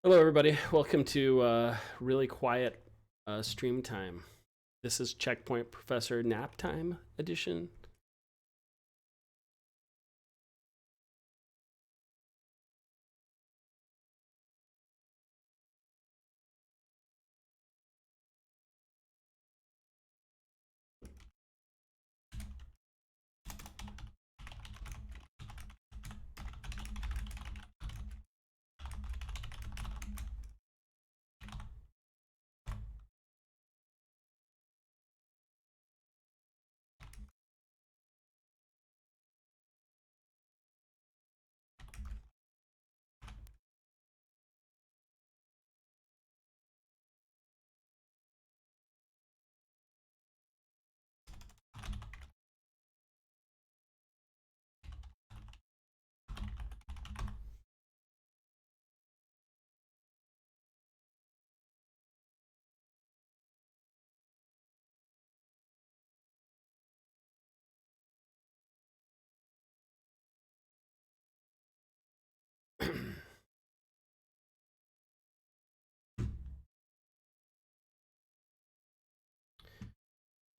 Hello, everybody. Welcome to really quiet stream time. This is Checkpoint Professor Nap Time edition.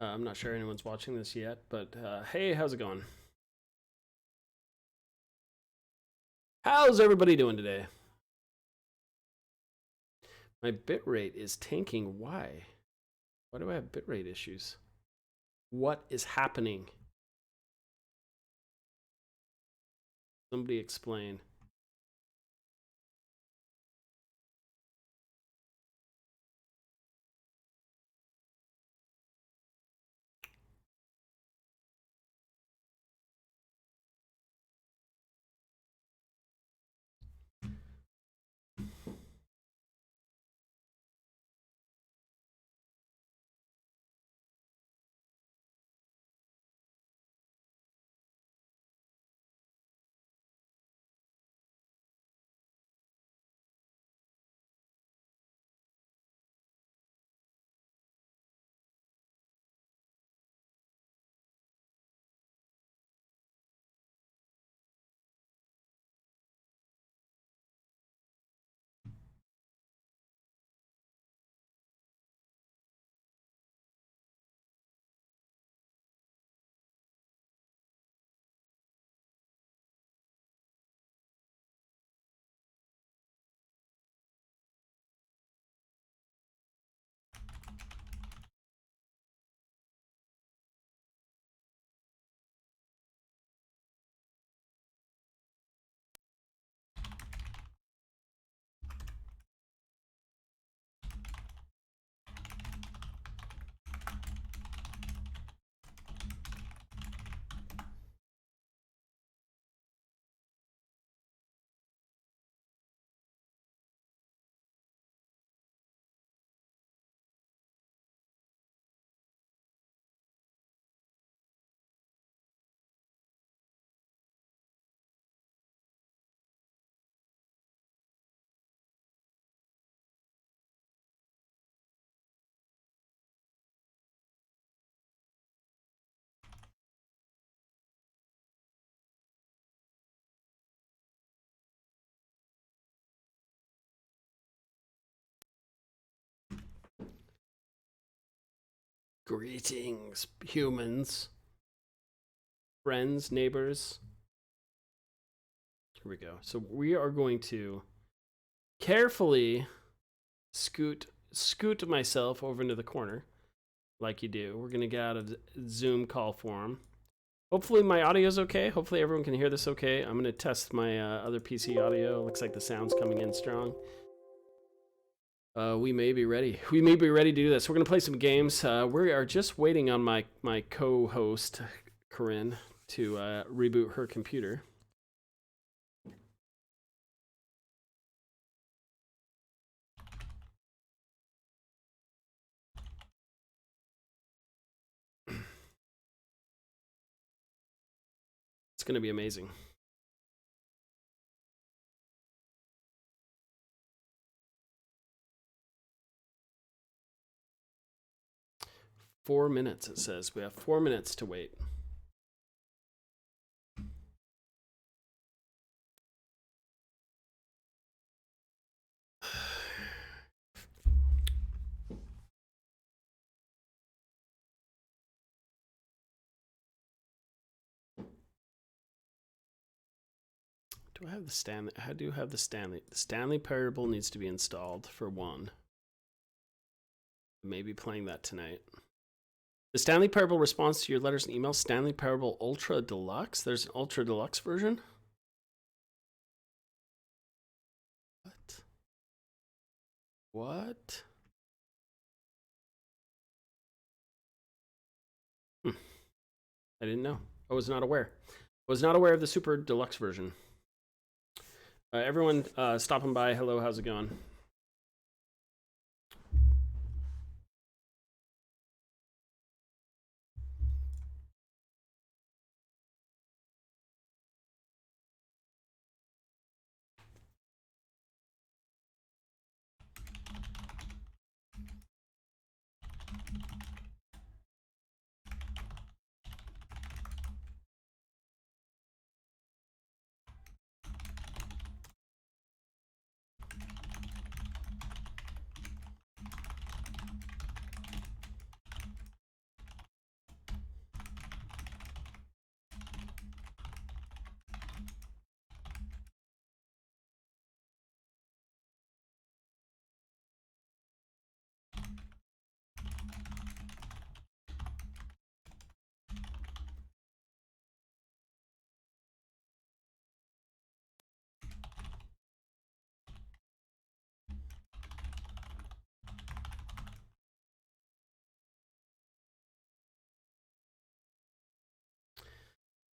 I'm not sure anyone's watching this yet, but hey, how's it going? How's everybody doing today? My bitrate is tanking. Why? Why do I have bitrate issues? What is happening? Somebody explain. Greetings, humans, friends, neighbors. Here we go. So we are going to carefully scoot myself over into the corner like you do. We're gonna get out of Zoom call form. Hopefully my audio is okay. Hopefully everyone can hear this okay. I'm gonna test my other PC audio. Looks like the sound's coming in strong. We may be ready. We may be ready to do this. We're gonna play some games. We are just waiting on my co-host Corrinne to reboot her computer. It's gonna be amazing. $4 it says. We have 4 minutes to wait. Do I have the Stanley? I do have the Stanley. The Stanley Parable needs to be installed for one. Maybe playing that tonight. The Stanley Parable responds to your letters and emails. Stanley Parable Ultra Deluxe. There's an Ultra Deluxe version. What? I didn't know. I was not aware. I was not aware of the Super Deluxe version. Everyone stopping by. Hello, how's it going?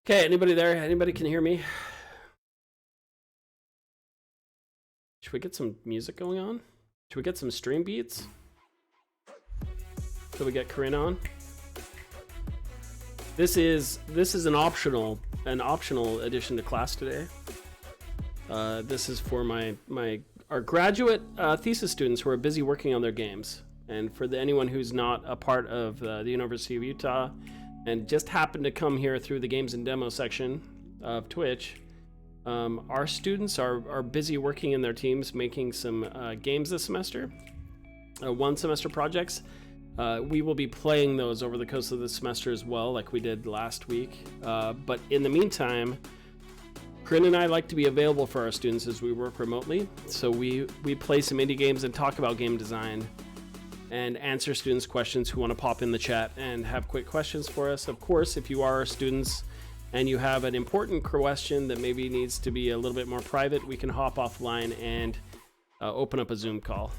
Okay, anybody there? Anybody can hear me? Should we get some music going on? Should we get some stream beats? Should we get Corrinne on? This is an optional addition to class today. This is for our graduate thesis students who are busy working on their games, and for anyone who's not a part of the University of Utah and just happened to come here through the games and demo section of Twitch. Our students are busy working in their teams making some games this semester, one semester projects. We will be playing those over the course of the semester as well, like we did last week. But in the meantime, Corrinne and I like to be available for our students as we work remotely. So we play some indie games and talk about game design and answer students' questions who want to pop in the chat and have quick questions for us. Of course, if you are our students and you have an important question that maybe needs to be a little bit more private, we can hop offline and open up a Zoom call.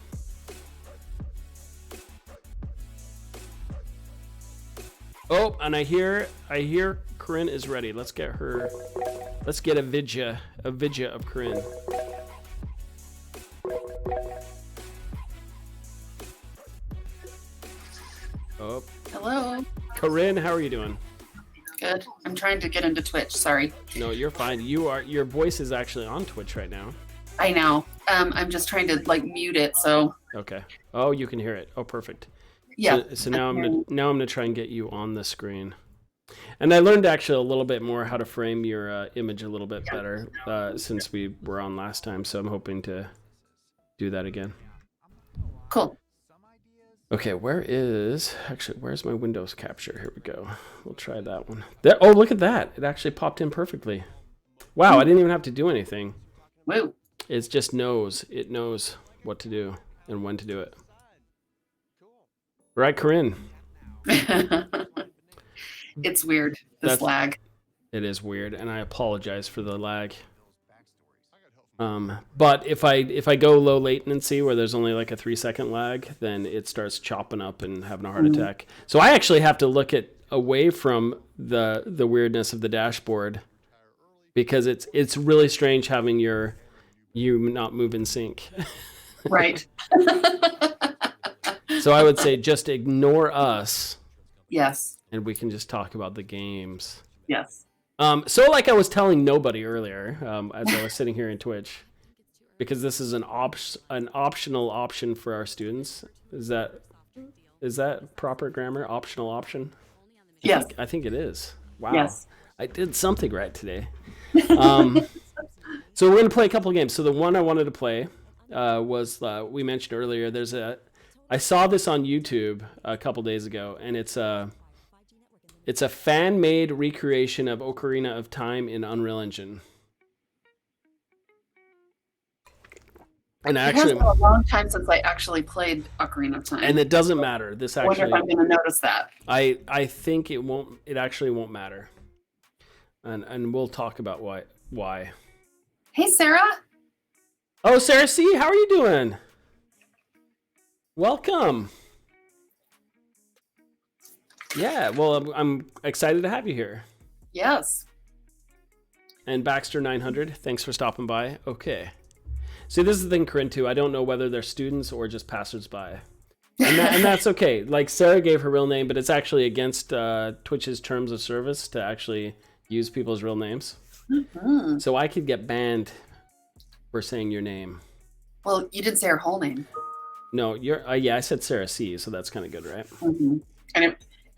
Oh, and I hear Corrinne is ready. Let's get her. Let's get a vidya of Corrinne. Oh. Hello. Corrinne, how are you doing? Good. I'm trying to get into Twitch. Sorry. No, you're fine. Your voice is actually on Twitch right now. I know. I'm just trying to mute it. So. Okay. Oh, you can hear it. Oh, perfect. Yeah. So now I'm gonna try and get you on the screen. And I learned actually a little bit more how to frame your image a little bit better since we were on last time. So I'm hoping to do that again. Cool. Okay, where's my Windows capture? Here we go. We'll try that one. There, oh, look at that. It actually popped in perfectly. Wow, I didn't even have to do anything. Woo. It just knows. It knows what to do and when to do it. Right, Corrinne? It's weird, this lag. It is weird, and I apologize for the lag. But if I go low latency where there's only like a 3-second lag, then it starts chopping up and having a heart attack. So I actually have to look away from the weirdness of the dashboard because it's really strange having you not move in sync. Right. So I would say just ignore us. Yes. And we can just talk about the games. Yes. So like I was telling nobody earlier, as I was sitting here in Twitch, because this is an optional option for our students. Is that proper grammar? Optional option? Yes. I think it is. Wow. Yes. I did something right today. So we're going to play a couple of games. So the one I wanted to play was, we mentioned earlier, I saw this on YouTube a couple days ago, and it's a fan-made recreation of Ocarina of Time in Unreal Engine. And It has actually, been a long time since I actually played Ocarina of Time. and it doesn't matter. This I wonder if actually, I'm going to notice that. I think it won't. It actually won't matter, and we'll talk about why. Hey, Sarah. Oh, Sarah C, how are you doing? Welcome. Yeah, well, I'm excited to have you here. Yes. And Baxter 900, thanks for stopping by. Okay. See, this is the thing, Corrinne, too. I don't know whether they're students or just passersby. And that's okay. Like, Sarah gave her real name, but it's actually against Twitch's terms of service to actually use people's real names. Mm-hmm. So I could get banned for saying your name. Well, you didn't say her whole name. No, you're. Yeah, I said Sarah C, so that's kind of good, right? Mm-hmm.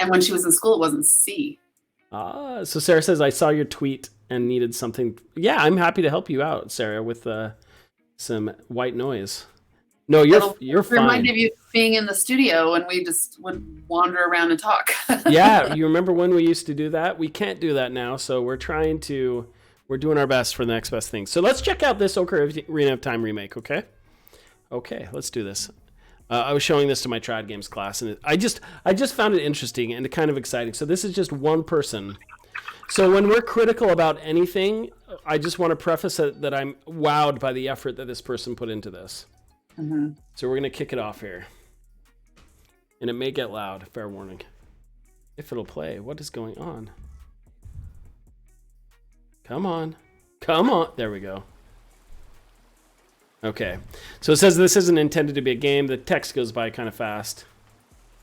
And when she was in school, it wasn't C. So Sarah says, I saw your tweet and needed something. Yeah, I'm happy to help you out, Sarah, with some white noise. No, you're fine. Remind of you being in the studio and we just would wander around and talk. Yeah, you remember when we used to do that? We can't do that now, so we're doing our best for the next best thing. So let's check out this Ocarina of Time remake, okay? Okay, let's do this. I was showing this to my trad games class, and I just found it interesting and kind of exciting. So this is just one person. So when we're critical about anything, I just want to preface it that I'm wowed by the effort that this person put into this. Mm-hmm. So we're gonna kick it off here, and it may get loud. Fair warning. If it'll play, what is going on? Come on, come on. There we go. Okay, so it says this isn't intended to be a game. The text goes by kind of fast.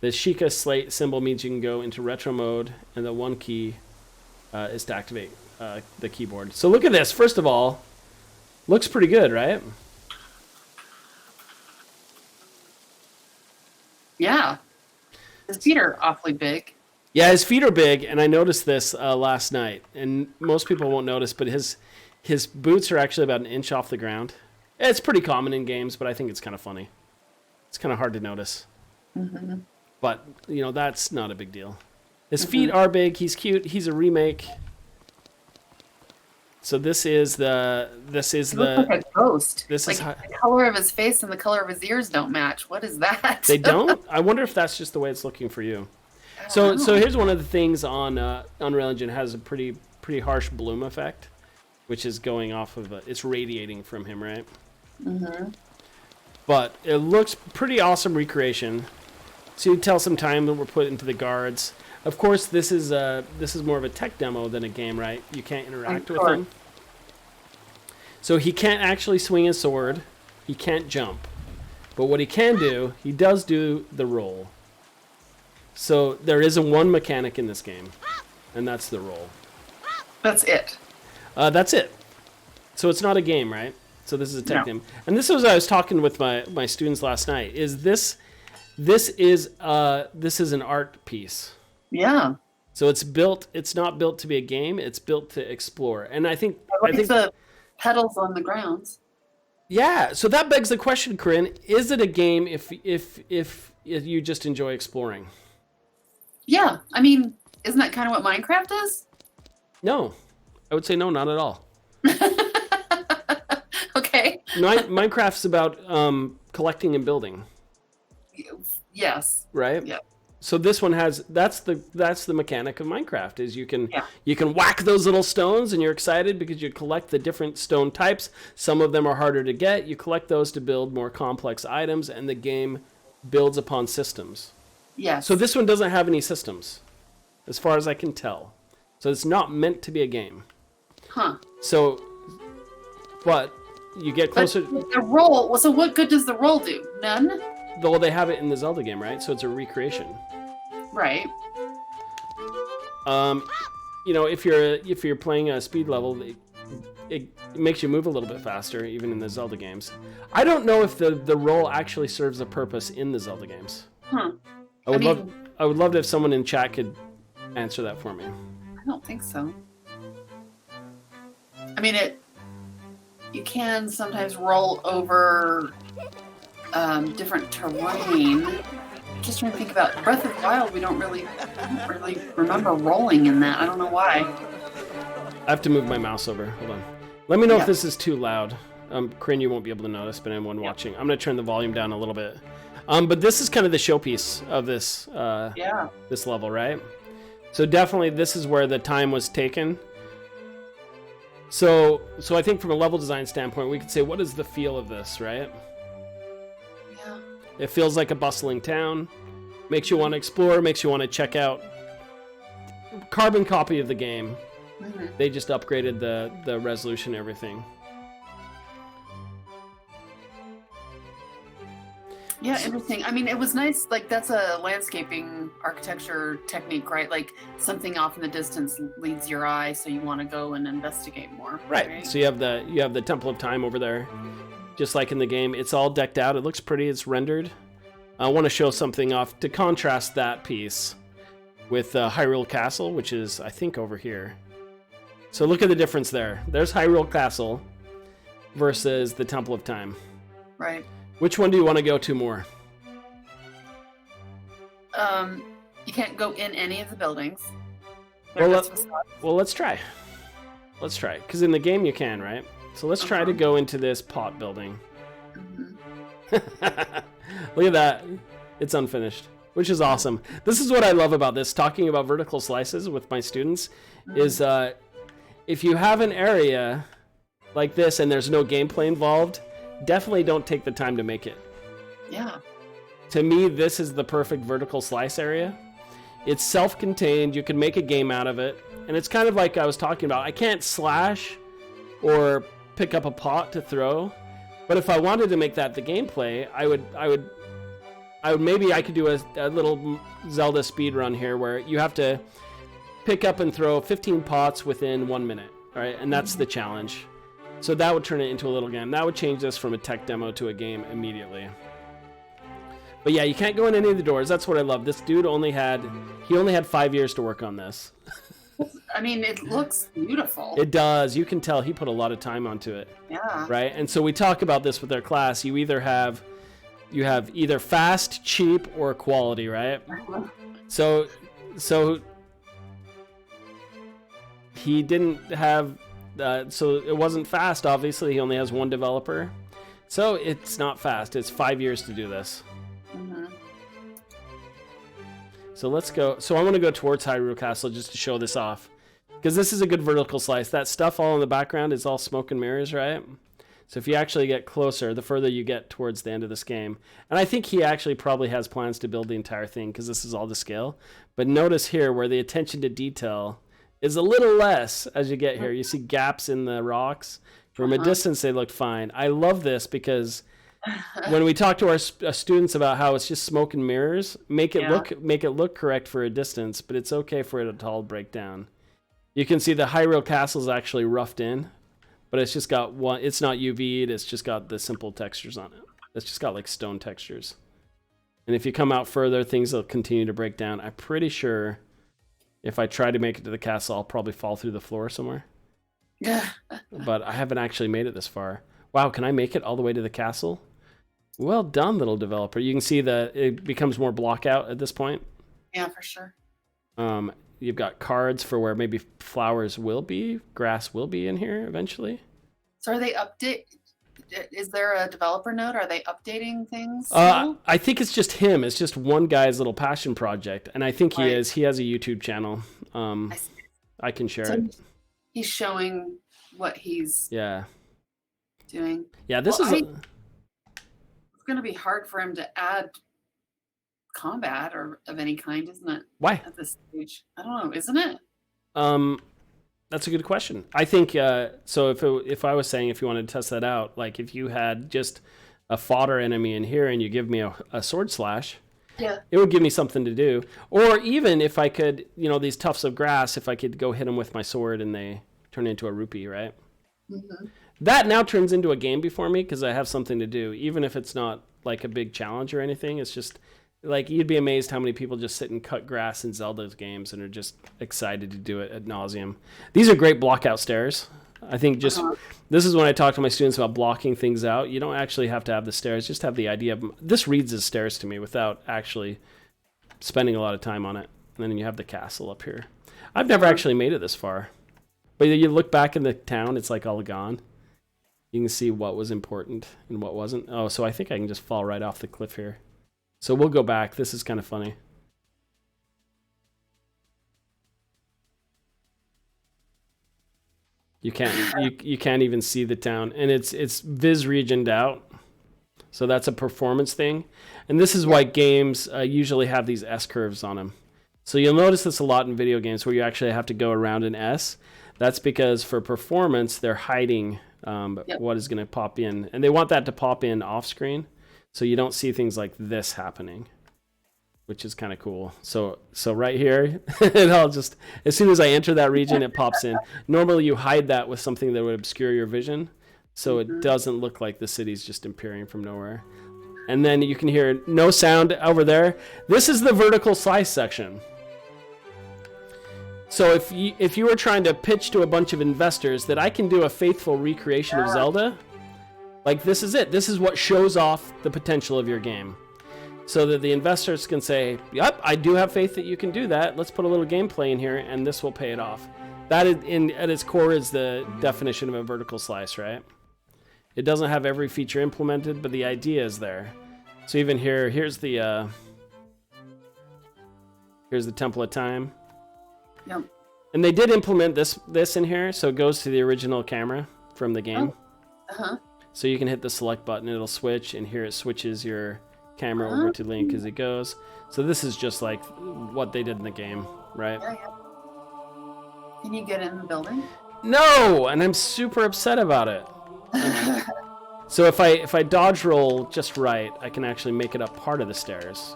The Sheikah slate symbol means you can go into retro mode, and the one key is to activate the keyboard. So look at this. First of all, looks pretty good, right? Yeah. His feet are awfully big. Yeah, his feet are big, and I noticed this last night. And most people won't notice, but his boots are actually about an inch off the ground. It's pretty common in games, but I think it's kind of funny. It's kind of hard to notice. Mm-hmm. But, that's not a big deal. His feet are big. He's cute. He's a remake. So this is the looks like a ghost. This is the color of his face and the color of his ears don't match. What is that? They don't? I wonder if that's just the way it's looking for you. So here's one of the things on Unreal Engine has a pretty harsh bloom effect, which is going off of it's radiating from him, right? Mm-hmm. But it looks pretty awesome recreation. So you tell some time that we're put into the guards. Of course, this is more of a tech demo than a game, right? You can't interact with him. So he can't actually swing his sword. He can't jump. But what he can do, he does do the roll. So there is one mechanic in this game, and that's the roll. That's it. That's it. So it's not a game, right? So this is a tech demo. And this was I was talking with my students last night. This is an art piece. Yeah. So it's not built to be a game, it's built to explore. And I think the pedals on the ground. Yeah, so that begs the question, Corrinne, is it a game if you just enjoy exploring? Yeah. I mean, isn't that kind of what Minecraft is? No. I would say no, not at all. Okay. Minecraft's about collecting and building. Yes. Right? Yeah. So this one has that's the mechanic of Minecraft is you can whack those little stones and you're excited because you collect the different stone types. Some of them are harder to get. You collect those to build more complex items, and the game builds upon systems. Yes. So this one doesn't have any systems, as far as I can tell. So it's not meant to be a game. Huh. So, but you get closer. But the roll. So what good does the roll do? None. Though they have it in the Zelda game, right? So it's a recreation. Right. If you're playing a speed level, it makes you move a little bit faster, even in the Zelda games. I don't know if the roll actually serves a purpose in the Zelda games. Huh. I would love if someone in chat could answer that for me. I don't think so. I mean, you can sometimes roll over different terrain. Just trying to think about Breath of the Wild. I don't really remember rolling in that. I don't know why. I have to move my mouse over. Hold on. Let me know if this is too loud. Corrinne, you won't be able to notice, but anyone watching, I'm going to turn the volume down a little bit. But this is kind of the showpiece of this this level, right? So definitely this is where the time was taken. So I think from a level design standpoint, we could say, what is the feel of this, right? Yeah. It feels like a bustling town. Makes you want to explore, makes you want to check out. Carbon copy of the game. Mm-hmm. They just upgraded the resolution and everything. Yeah, interesting. I mean, it was nice. Like, that's a landscaping architecture technique, right? Like, something off in the distance leads your eye, so you want to go and investigate more. Right. So you have the Temple of Time over there, just like in the game. It's all decked out. It looks pretty. It's rendered. I want to show something off to contrast that piece with Hyrule Castle, which is, I think, over here. So look at the difference there. There's Hyrule Castle versus the Temple of Time. Right. Which one do you want to go to more? You can't go in any of the buildings. Well, let's try. Let's try. Because in the game you can, right? So let's try to go into this pot building. Mm-hmm. Look at that. It's unfinished, which is awesome. This is what I love about this, talking about vertical slices with my students, is if you have an area like this and there's no gameplay involved, definitely don't take the time to make it. Yeah. To me, this is the perfect vertical slice area. It's self-contained. You can make a game out of it. And it's kind of like I was talking about. I can't slash or pick up a pot to throw. But if I wanted to make that the gameplay, I would maybe I could do a little Zelda speed run here where you have to pick up and throw 15 pots within 1 minute. All right, and that's the challenge. So that would turn it into a little game. That would change this from a tech demo to a game immediately. But yeah, you can't go in any of the doors. That's what I love. This dude only had 5 years to work on this. I mean, it looks beautiful. It does. You can tell he put a lot of time onto it. Yeah. Right? And so we talk about this with our class. You have either fast, cheap, or quality, right? So he didn't have so it wasn't fast, obviously. He only has one developer. So it's not fast. It's 5 years to do this. Mm-hmm. So let's go. So I want to go towards Hyrule Castle just to show this off. Because this is a good vertical slice. That stuff all in the background is all smoke and mirrors, right? So if you actually get closer, the further you get towards the end of this game. And I think he actually probably has plans to build the entire thing because this is all to scale. But notice here where the attention to detail is a little less as you get here. You see gaps in the rocks. From a distance, they look fine. I love this because when we talk to our students about how it's just smoke and mirrors, make it look correct for a distance, but it's okay for it to all break down. You can see the Hyrule Castle is actually roughed in, but it's just got one. It's not UV'd. It's just got the simple textures on it. It's just got like stone textures. And if you come out further, things will continue to break down. I'm pretty sure if I try to make it to the castle, I'll probably fall through the floor somewhere. Yeah. But I haven't actually made it this far. Wow, can I make it all the way to the castle? Well done, little developer. You can see that it becomes more block out at this point. Yeah, for sure. You've got cards for where maybe flowers will be, grass will be in here eventually. So are they is there a developer node? Are they updating things? I think it's just him. It's just one guy's little passion project. And I think he is. He has a YouTube channel. I can share it. He's showing what he's doing. Yeah, this is... It's going to be hard for him to add combat or of any kind, isn't it? Why? At this stage. I don't know, isn't it? That's a good question. I think, so if I was saying if you wanted to test that out, like if you had just a fodder enemy in here and you give me a sword slash, it would give me something to do. Or even if I could, these tufts of grass, if I could go hit them with my sword and they turn into a rupee, right? Mm-hmm. That now turns into a game before me because I have something to do, even if it's not like a big challenge or anything. It's just like you'd be amazed how many people just sit and cut grass in Zelda's games and are just excited to do it ad nauseum. These are great block out stairs. I think this is when I talk to my students about blocking things out. You don't actually have to have the stairs, just have the idea of them. This reads as stairs to me without actually spending a lot of time on it. And then you have the castle up here. I've never actually made it this far. But you look back in the town, it's like all gone. You can see what was important and what wasn't. Oh, so I think I can just fall right off the cliff here. So we'll go back. This is kind of funny. You can't even see the town, and it's Viz regioned out. So that's a performance thing. And this is why games usually have these S curves on them. So you'll notice this a lot in video games where you actually have to go around an S. That's because for performance, they're hiding what is going to pop in. And they want that to pop in off screen so you don't see things like this happening, which is kind of cool. So right here, and I'll just, as soon as I enter that region, it pops in. Normally you hide that with something that would obscure your vision, so it doesn't look like the city's just appearing from nowhere. And then you can hear no sound over there. This is the vertical slice section. So if you were trying to pitch to a bunch of investors that I can do a faithful recreation of Zelda, like this is it. This is what shows off the potential of your game. So that the investors can say, yep, I do have faith that you can do that. Let's put a little gameplay in here and this will pay it off. That is, at its core is the definition of a vertical slice, right? It doesn't have every feature implemented, but the idea is there. So even here, here's the Temple of Time. Yep. And they did implement this in here, so it goes to the original camera from the game. Oh. So you can hit the select button, it'll switch, and here it switches your camera over to Link as it goes. So this is just like what they did in the game, right? Yeah. Can you get in the building? No, and I'm super upset about it. So if I dodge roll just right, I can actually make it up part of the stairs.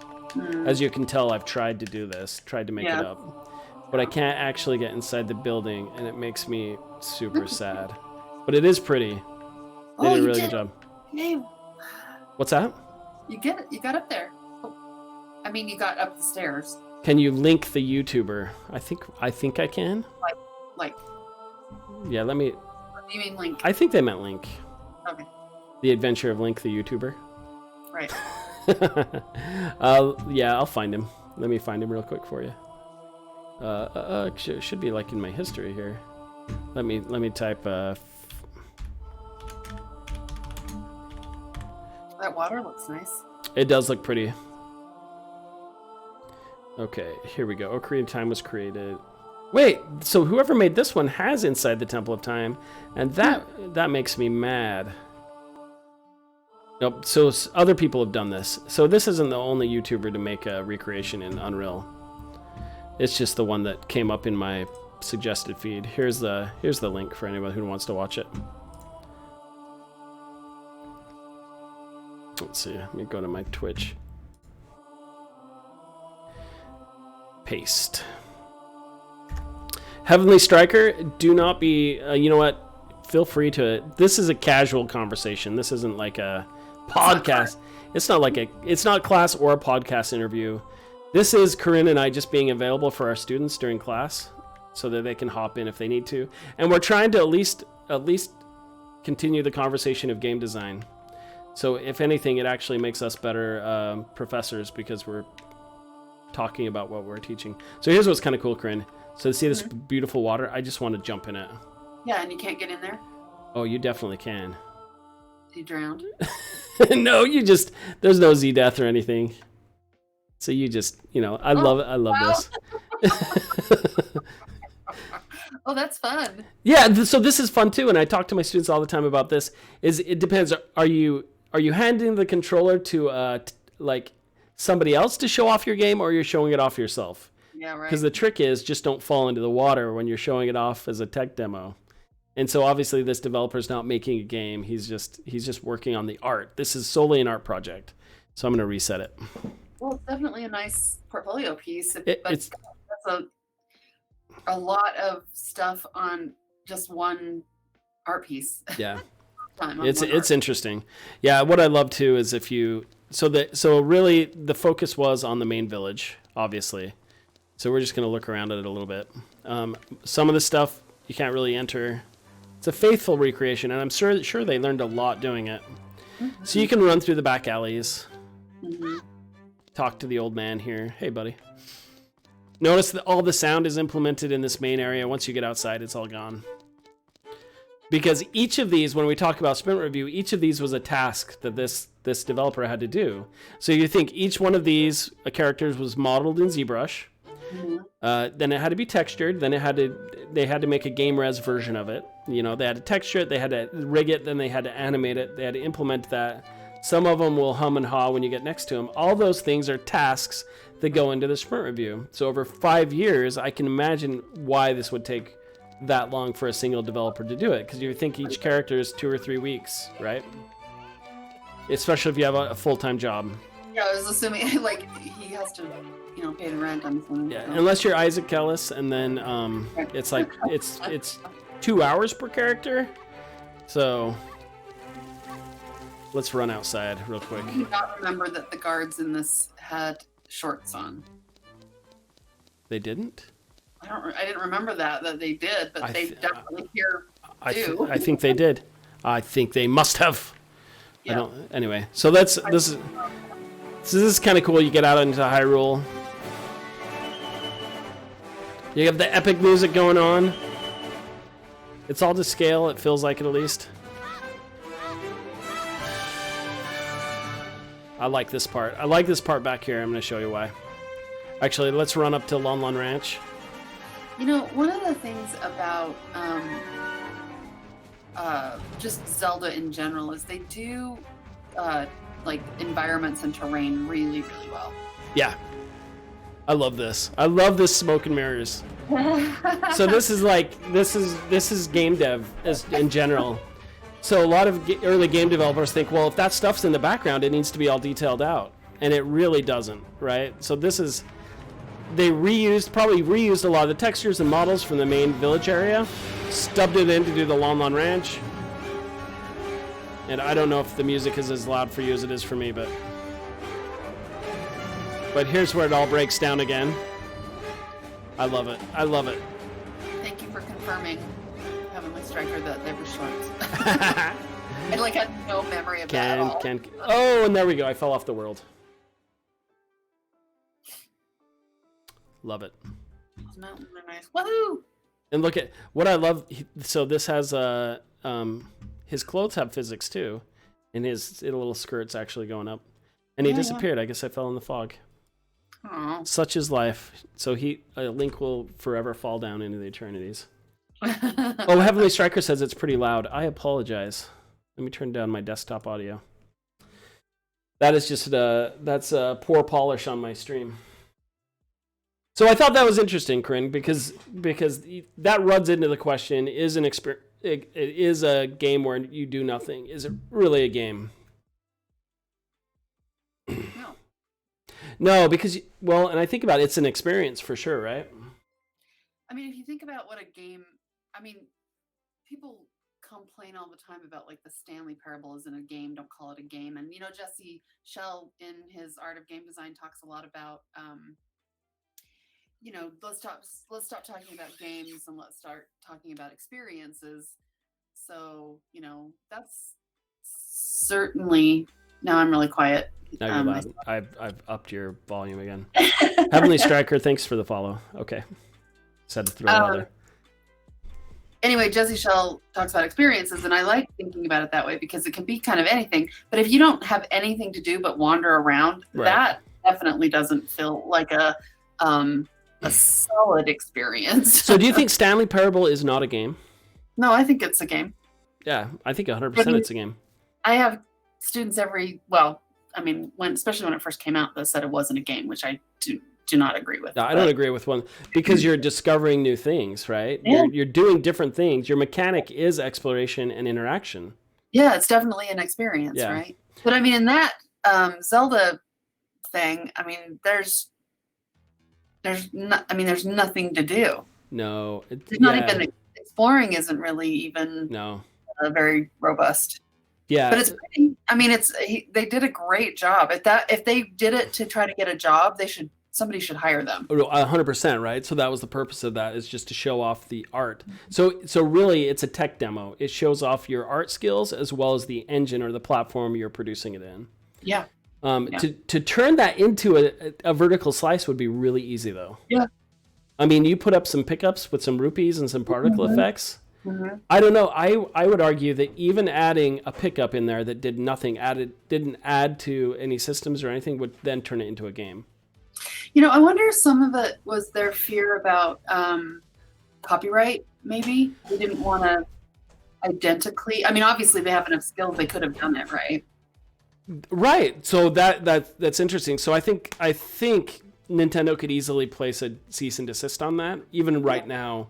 As you can tell, I've tried to do this, tried to make it up. But I can't actually get inside the building, and it makes me super sad. But it is pretty. They did a really good job. Yay. What's that? You got up there. Oh. I mean, you got up the stairs. Can you link the YouTuber? I think I can. Like. Yeah, let me. What do you mean Link? I think they meant Link. Okay. The Adventure of Link, the YouTuber. Right. Yeah, I'll find him. Let me find him real quick for you. Should be like in my history here. Let me type. That water looks nice. It does look pretty. Okay, here we go. Ocarina of Time was created. Wait, so whoever made this one has Inside the Temple of Time, and that makes me mad. Nope, so other people have done this. So this isn't the only YouTuber to make a recreation in Unreal. It's just the one that came up in my suggested feed. Here's the link for anyone who wants to watch it. Let's see, let me go to my Twitch. Paste. Heavenly Striker, do not be, you know what? Feel free to, this is a casual conversation. This isn't like a podcast. It's not class or a podcast interview. This is Corrinne and I just being available for our students during class so that they can hop in if they need to. And we're trying to at least continue the conversation of game design. So if anything, it actually makes us better professors because we're talking about what we're teaching. So here's what's kind of cool, Corrinne. So to see this beautiful water, I just want to jump in it. Yeah, and you can't get in there? Oh, you definitely can. You drowned? No, there's no Z-death or anything. So you just, I love this. Oh, that's fun. Yeah, so this is fun too, and I talk to my students all the time about this. It depends. Are you handing the controller to like somebody else to show off your game, or you're showing it off yourself? Yeah, right. Because the trick is just don't fall into the water when you're showing it off as a tech demo. And so obviously this developer's not making a game. He's just working on the art. This is solely an art project. So I'm going to reset it. Well, it's definitely a nice portfolio piece. It's a lot of stuff on just one art piece. Yeah. It's interesting. Yeah, what I love too is so really the focus was on the main village, obviously. So we're just going to look around at it a little bit. Some of the stuff you can't really enter. It's a faithful recreation, and I'm sure they learned a lot doing it. Mm-hmm. So you can run through the back alleys. Mm-hmm. Talk to the old man here. Hey, buddy. Notice that all the sound is implemented in this main area. Once you get outside, it's all gone. Because each of these, when we talk about sprint review, each of these was a task that this developer had to do. So you think each one of these characters was modeled in ZBrush. Then it had to be textured. Then they had to make a game res version of it. You know, they had to texture it, they had to rig it, then they had to animate it, they had to implement that. Some of them will hum and haw when you get next to them. All those things are tasks that go into the sprint review. So over 5 years, I can imagine why this would take that long for a single developer to do it, because you think each character is 2 or 3 weeks, right? Especially if you have a full-time job. Yeah, I was assuming like he has to, you know, pay the rent. I'm assuming. Yeah, so. unless you're Isaac Kellis, and then it's like it's 2 hours per character. So let's run outside real quick. I do not remember that the guards in this had shorts on. They didn't? I didn't remember that they did, but they definitely here do. I think they did. I think they must have. Yeah. I don't. Anyway, so this is kind of cool. You get out into Hyrule. You have the epic music going on. It's all to scale. It feels like it, at least. I like this part. I like this part back here. I'm going to show you why. Actually, let's run up to Lon Lon Ranch. You know, one of the things about just Zelda in general is they do like environments and terrain really, really well. Yeah. I love this. I love this smoke and mirrors. So this is game dev in general. So a lot of early game developers think, well, if that stuff's in the background, it needs to be all detailed out, and it really doesn't, right? So they probably reused a lot of the textures and models from the main village area, stubbed it in to do the Lon Lon Ranch. And I don't know if the music is as loud for you as it is for me, but here's where it all breaks down again. I love it. I love it. Thank you for confirming, Heavenly Striker, that they were shorts. I had no memory of that at all. Oh, and there we go. I fell off the world. Love it. Those mountains are nice. Woohoo! And look at what I love. So this has his clothes have physics too, and his little skirt's actually going up. And he disappeared. Yeah. I guess I fell in the fog. Aww. Such is life. So Link will forever fall down into the eternities. Oh, Heavenly Striker says it's pretty loud. I apologize. Let me turn down my desktop audio. That is just that's poor polish on my stream. So I thought that was interesting, Corrinne, because that runs into the question: it is a game where you do nothing. Is it really a game? No. No, because and I think about it, it's an experience for sure, right? I mean, if you think about what a game, I mean, people complain all the time about like the Stanley Parable isn't a game, don't call it a game. And you know, Jesse Schell in his Art of Game Design talks a lot about you know, let's stop talking about games and let's start talking about experiences. So, you know, that's certainly, now I'm really quiet. Now you're loud. I've upped your volume again. Heavenly Striker, thanks for the follow. Okay. Said to throw it out there. Anyway, Jesse Schell talks about experiences, and I like thinking about it that way because it can be kind of anything. But if you don't have anything to do but wander around, right, that definitely doesn't feel like a solid experience. So do you think Stanley Parable is not a game? No, I think it's a game. Yeah, I think 100% it's a game. I have students especially when it first came out, that said it wasn't a game, which I do not agree with. No, I don't agree with one, because you're discovering new things, right? Yeah. You're doing different things. Your mechanic is exploration and interaction. Yeah, it's definitely an experience, right? But I mean, in that Zelda thing, I mean, there's nothing to do. No, it's not even exploring. Isn't really even very robust. Yeah, but it's pretty, I mean, they did a great job at that. If they did it to try to get a job, somebody should hire them. 100%, right? So that was the purpose of that, is just to show off the art. So really, it's a tech demo. It shows off your art skills as well as the engine or the platform you're producing it in. Yeah. To turn that into a vertical slice would be really easy, though. Yeah. I mean, you put up some pickups with some rupees and some particle effects, I don't know. I would argue that even adding a pickup in there that did nothing, didn't add to any systems or anything, would then turn it into a game. I wonder if some of it was their fear about copyright, maybe. They didn't want to identically. I mean, obviously they have enough skills, they could have done it, right? Right. So that's interesting. So I think Nintendo could easily place a cease and desist on that, even right now.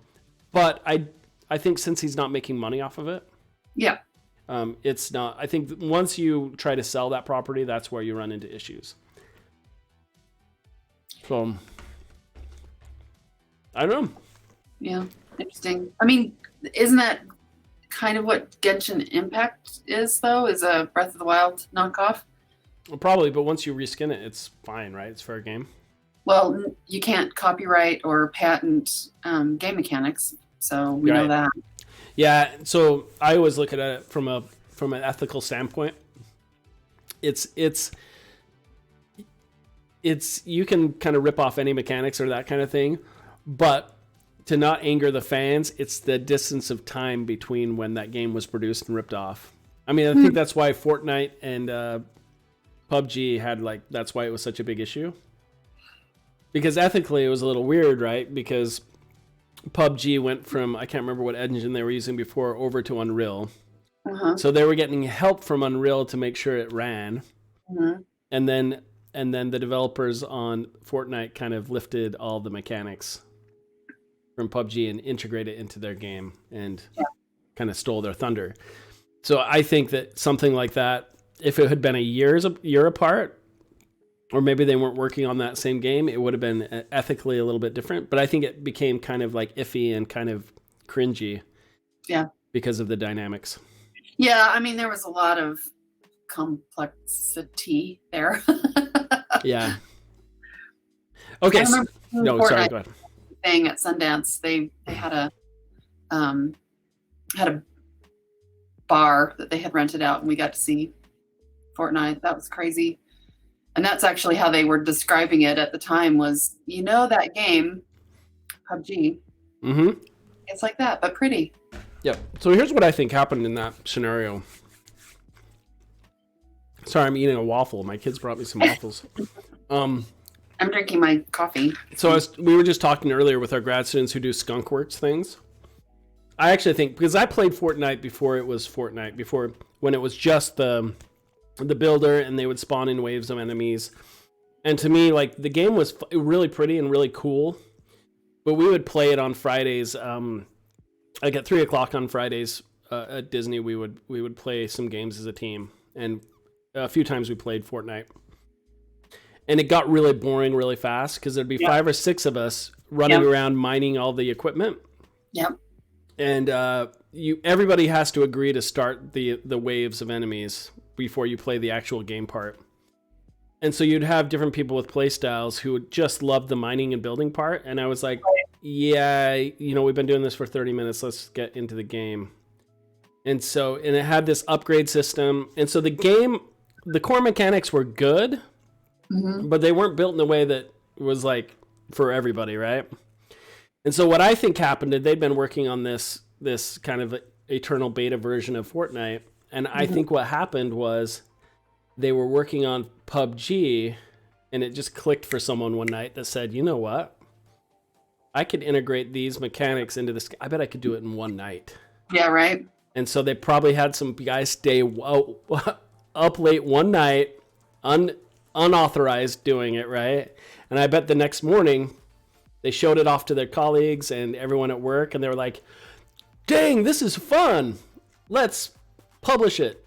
But I think since he's not making money off of it, it's not. I think once you try to sell that property, that's where you run into issues. So I don't know. Yeah, interesting. I mean, isn't that kind of what Genshin Impact is, though? Is a Breath of the Wild knockoff? Well, probably, but once you reskin it, it's fine, right? It's fair game. Well, you can't copyright or patent game mechanics, so we know that. Yeah, so I always look at it from an ethical standpoint. It's you can kind of rip off any mechanics or that kind of thing, but to not anger the fans, it's the distance of time between when that game was produced and ripped off. I mean, I think that's why Fortnite and PUBG had that's why it was such a big issue. Because ethically it was a little weird, right? Because PUBG went from, I can't remember what engine they were using before, over to Unreal. So they were getting help from Unreal to make sure it ran. And then the developers on Fortnite kind of lifted all the mechanics from PUBG and integrated it into their game and kind of stole their thunder. So I think that something like that, if it had been a year apart, or maybe they weren't working on that same game, it would have been ethically a little bit different. But I think it became kind of iffy and kind of cringy. Yeah. Because of the dynamics. Yeah, I mean, there was a lot of complexity there. Yeah. Okay. No, sorry, go ahead. Thing at Sundance, they had a bar that they had rented out, and we got to see Fortnite. That was crazy. And that's actually how they were describing it at the time was, that game, PUBG. It's like that, but pretty. Yep. So here's what I think happened in that scenario. Sorry, I'm eating a waffle. My kids brought me some waffles. I'm drinking my coffee. So we were just talking earlier with our grad students who do skunkworks things. I actually think, because I played Fortnite before it was Fortnite, before when it was just the builder and they would spawn in waves of enemies. And to me, the game was really pretty and really cool. But we would play it on Fridays. At 3:00 on Fridays at Disney, we would play some games as a team. And a few times we played Fortnite. And it got really boring really fast because there'd be 5 or 6 of us running around mining all the equipment. Yep. And everybody has to agree to start the waves of enemies before you play the actual game part. And so you'd have different people with play styles who would just love the mining and building part. And I was like, yeah, we've been doing this for 30 minutes. Let's get into the game. And it had this upgrade system. And so the core mechanics were good, but they weren't built in a way that was for everybody, right? And so what I think happened is they'd been working on this kind of eternal beta version of Fortnite. And I think what happened was they were working on PUBG, and it just clicked for someone one night that said, you know what? I could integrate these mechanics into this. I bet I could do it in one night. Yeah, right. And so they probably had some guys stay up late one night, unauthorized doing it, right? And I bet the next morning they showed it off to their colleagues and everyone at work, and they were like, dang, this is fun. Let's publish it.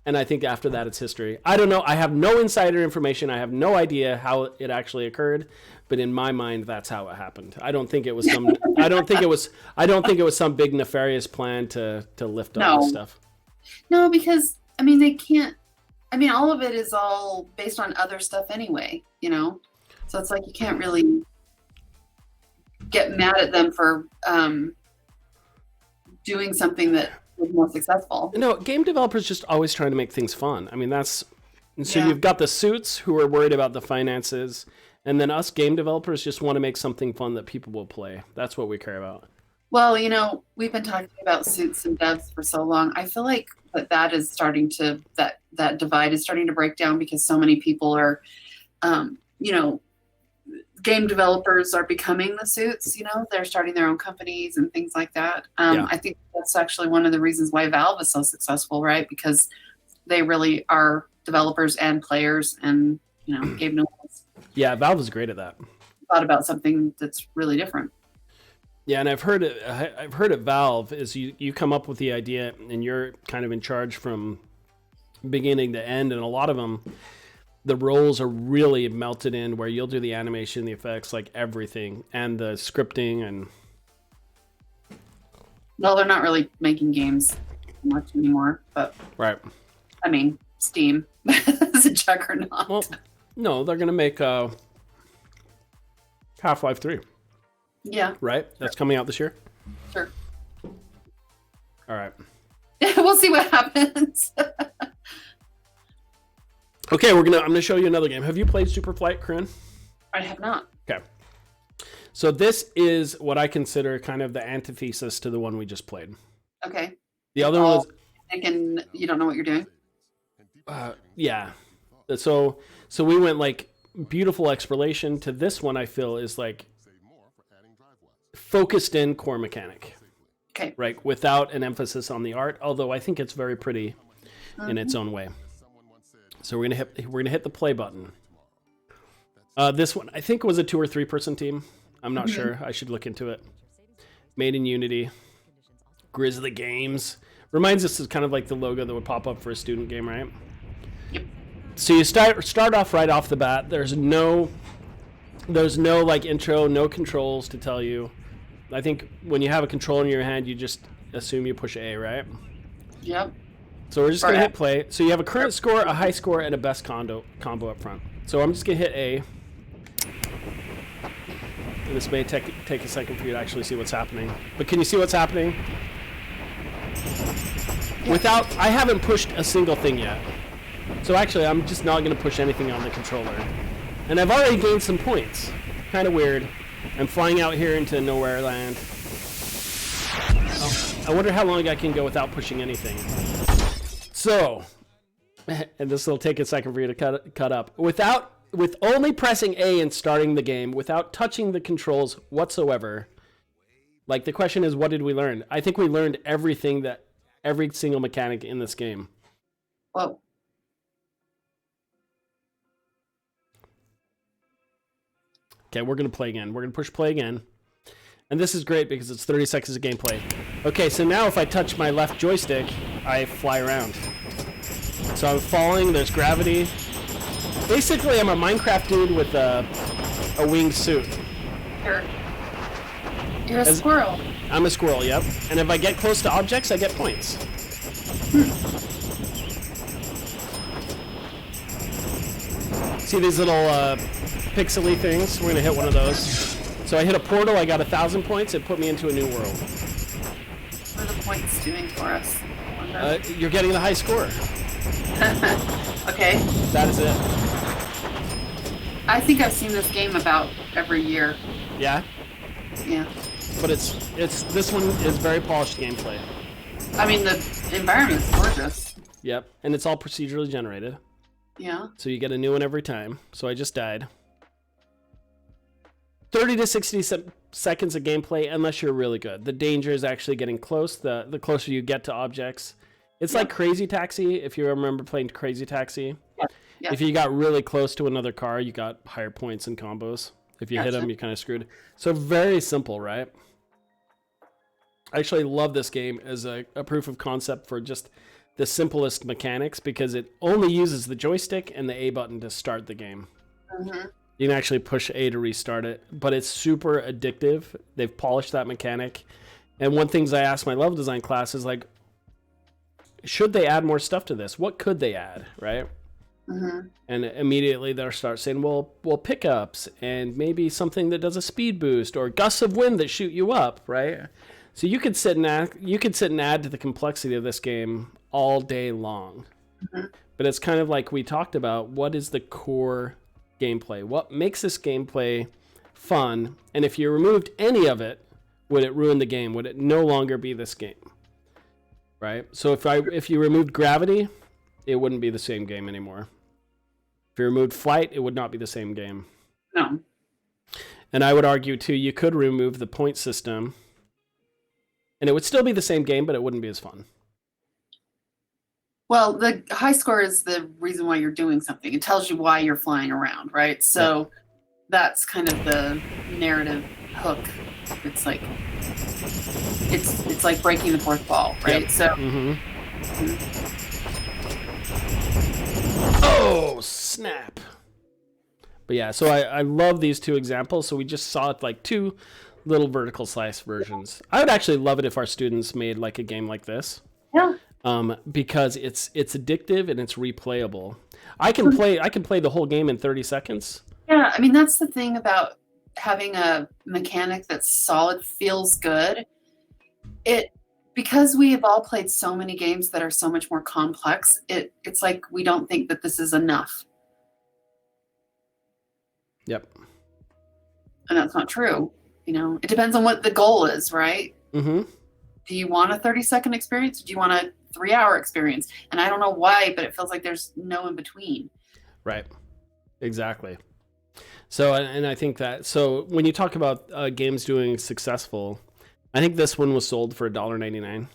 And I think after that it's history. I don't know. I have no insider information. I have no idea how it actually occurred, but in my mind that's how it happened. I don't think it was some some big nefarious plan to lift all this stuff. No, because they can't. All of it is all based on other stuff anyway, So it's you can't really get mad at them for doing something that was more successful. No, game developers just always trying to make things fun. You've got the suits who are worried about the finances, and then us game developers just want to make something fun that people will play. That's what we care about. Well, we've been talking about suits and devs for so long. I feel like that is starting to that divide is starting to break down because so many people are, um, you know, game developers are becoming the suits. They're starting their own companies and things like that. Yeah. I think that's actually one of the reasons why Valve is so successful, right? Because they really are developers and players, and game developers Yeah, Valve is great at that. thought about something that's really different. Yeah, and I've heard at Valve is you come up with the idea and you're kind of in charge from beginning to end, and a lot of them, the roles are really melted in where you'll do the animation, the effects, like everything, and the scripting. And Well, they're not really making games much anymore, but right. I mean, Steam is a juggernaut. Well, no, they're gonna make Half-Life 3. Yeah, Right? That's coming out this year? sure. All right. We'll see what happens. Okay, I'm gonna show you another game. Have you played Super Flight, Corrinne? I have not. Okay. So this is what I consider kind of the antithesis to the one we just played. Okay. The other one was Thinking you don't know what you're doing. yeah. So we went like beautiful exploration to this one. I feel is like focused in core mechanic. Okay. Right, without an emphasis on the art, although I think it's very pretty in its own way. So we're gonna hit the play button. This one I think was a 2 or 3 person team. I'm not sure. I should look into it. Made in Unity. Grizzly Games. Reminds us of kind of like the logo that would pop up for a student game, right? Yep. So you start off right off the bat. There's no like intro, no controls to tell you. I think when you have a controller in your hand, you just assume you push A, right? Yep. So we're just going to hit play. So you have a current score, a high score, and a best combo up front. So I'm just going to hit A. And this may take a second for you to actually see what's happening. But can you see what's happening? I haven't pushed a single thing yet. So actually, I'm just not going to push anything on the controller. And I've already gained some points. Kind of weird. I'm flying out here into nowhere land. Oh, I wonder how long I can go without pushing anything. So, and this will take a second for you to cut up. With only pressing A and starting the game, without touching the controls whatsoever. Like the question is, what did we learn? I think we learned every single mechanic in this game. Whoa. Okay, we're going to play again. We're going to push play again. And this is great because it's 30 seconds of gameplay. Okay, so now if I touch my left joystick, I fly around. So I'm falling, there's gravity. Basically, I'm a Minecraft dude with a winged suit. You're a squirrel. I'm a squirrel, yep. And if I get close to objects, I get points. See these little pixely things? We're going to hit one of those. So I hit a portal, I got 1,000 points, it put me into a new world. What are the points doing for us? You're getting the high score. Okay. That is it. I think I've seen this game about every year. Yeah? Yeah. But this one is very polished gameplay. I mean, the environment's gorgeous. Yep, and it's all procedurally generated. Yeah. So you get a new one every time. So I just died. 30 to 60 seconds of gameplay unless you're really good. The danger is actually getting close. The closer you get to objects. It's like Crazy Taxi, if you remember playing Crazy Taxi. Yeah. If you got really close to another car, you got higher points and combos. If you hit them, you're kind of screwed. So very simple, right? I actually love this game as a proof of concept for just the simplest mechanics because it only uses the joystick and the A button to start the game. Mm-hmm. You can actually push A to restart it, but it's super addictive. They've polished that mechanic. And one things I asked my level design class is like, should they add more stuff to this? What could they add, right? Mm-hmm. And immediately they'll start saying, well, pickups and maybe something that does a speed boost or gusts of wind that shoot you up, right? So you could sit and add to the complexity of this game all day long. Mm-hmm. But it's kind of like we talked about, what is the core gameplay? What makes this gameplay fun? And if you removed any of it, would it ruin the game? Would it no longer be this game? Right? So if you removed gravity, it wouldn't be the same game anymore. If you removed flight, it would not be the same game. No. And I would argue too, you could remove the point system and it would still be the same game, but it wouldn't be as fun. Well, the high score is the reason why you're doing something. It tells you why you're flying around, right? So that's kind of the narrative hook. It's like it's like breaking the fourth wall, right? Yep. So oh, snap. But yeah, so I love these two examples. So we just saw it like two little vertical slice versions. I would actually love it if our students made like a game like this. Yeah. Because it's addictive and it's replayable. I can play the whole game in 30 seconds. Yeah, I mean that's the thing about having a mechanic that's solid, feels good. Because we have all played so many games that are so much more complex, it's like we don't think that this is enough. Yep. And that's not true. You know, it depends on what the goal is, right? Mm-hmm. Do you want a 30-second experience? Do you want a 3-hour experience? And I don't know why, but it feels like there's no in between. Right. Exactly. So, and I think that, so when you talk about games doing successful, I think this one was sold for $1.99.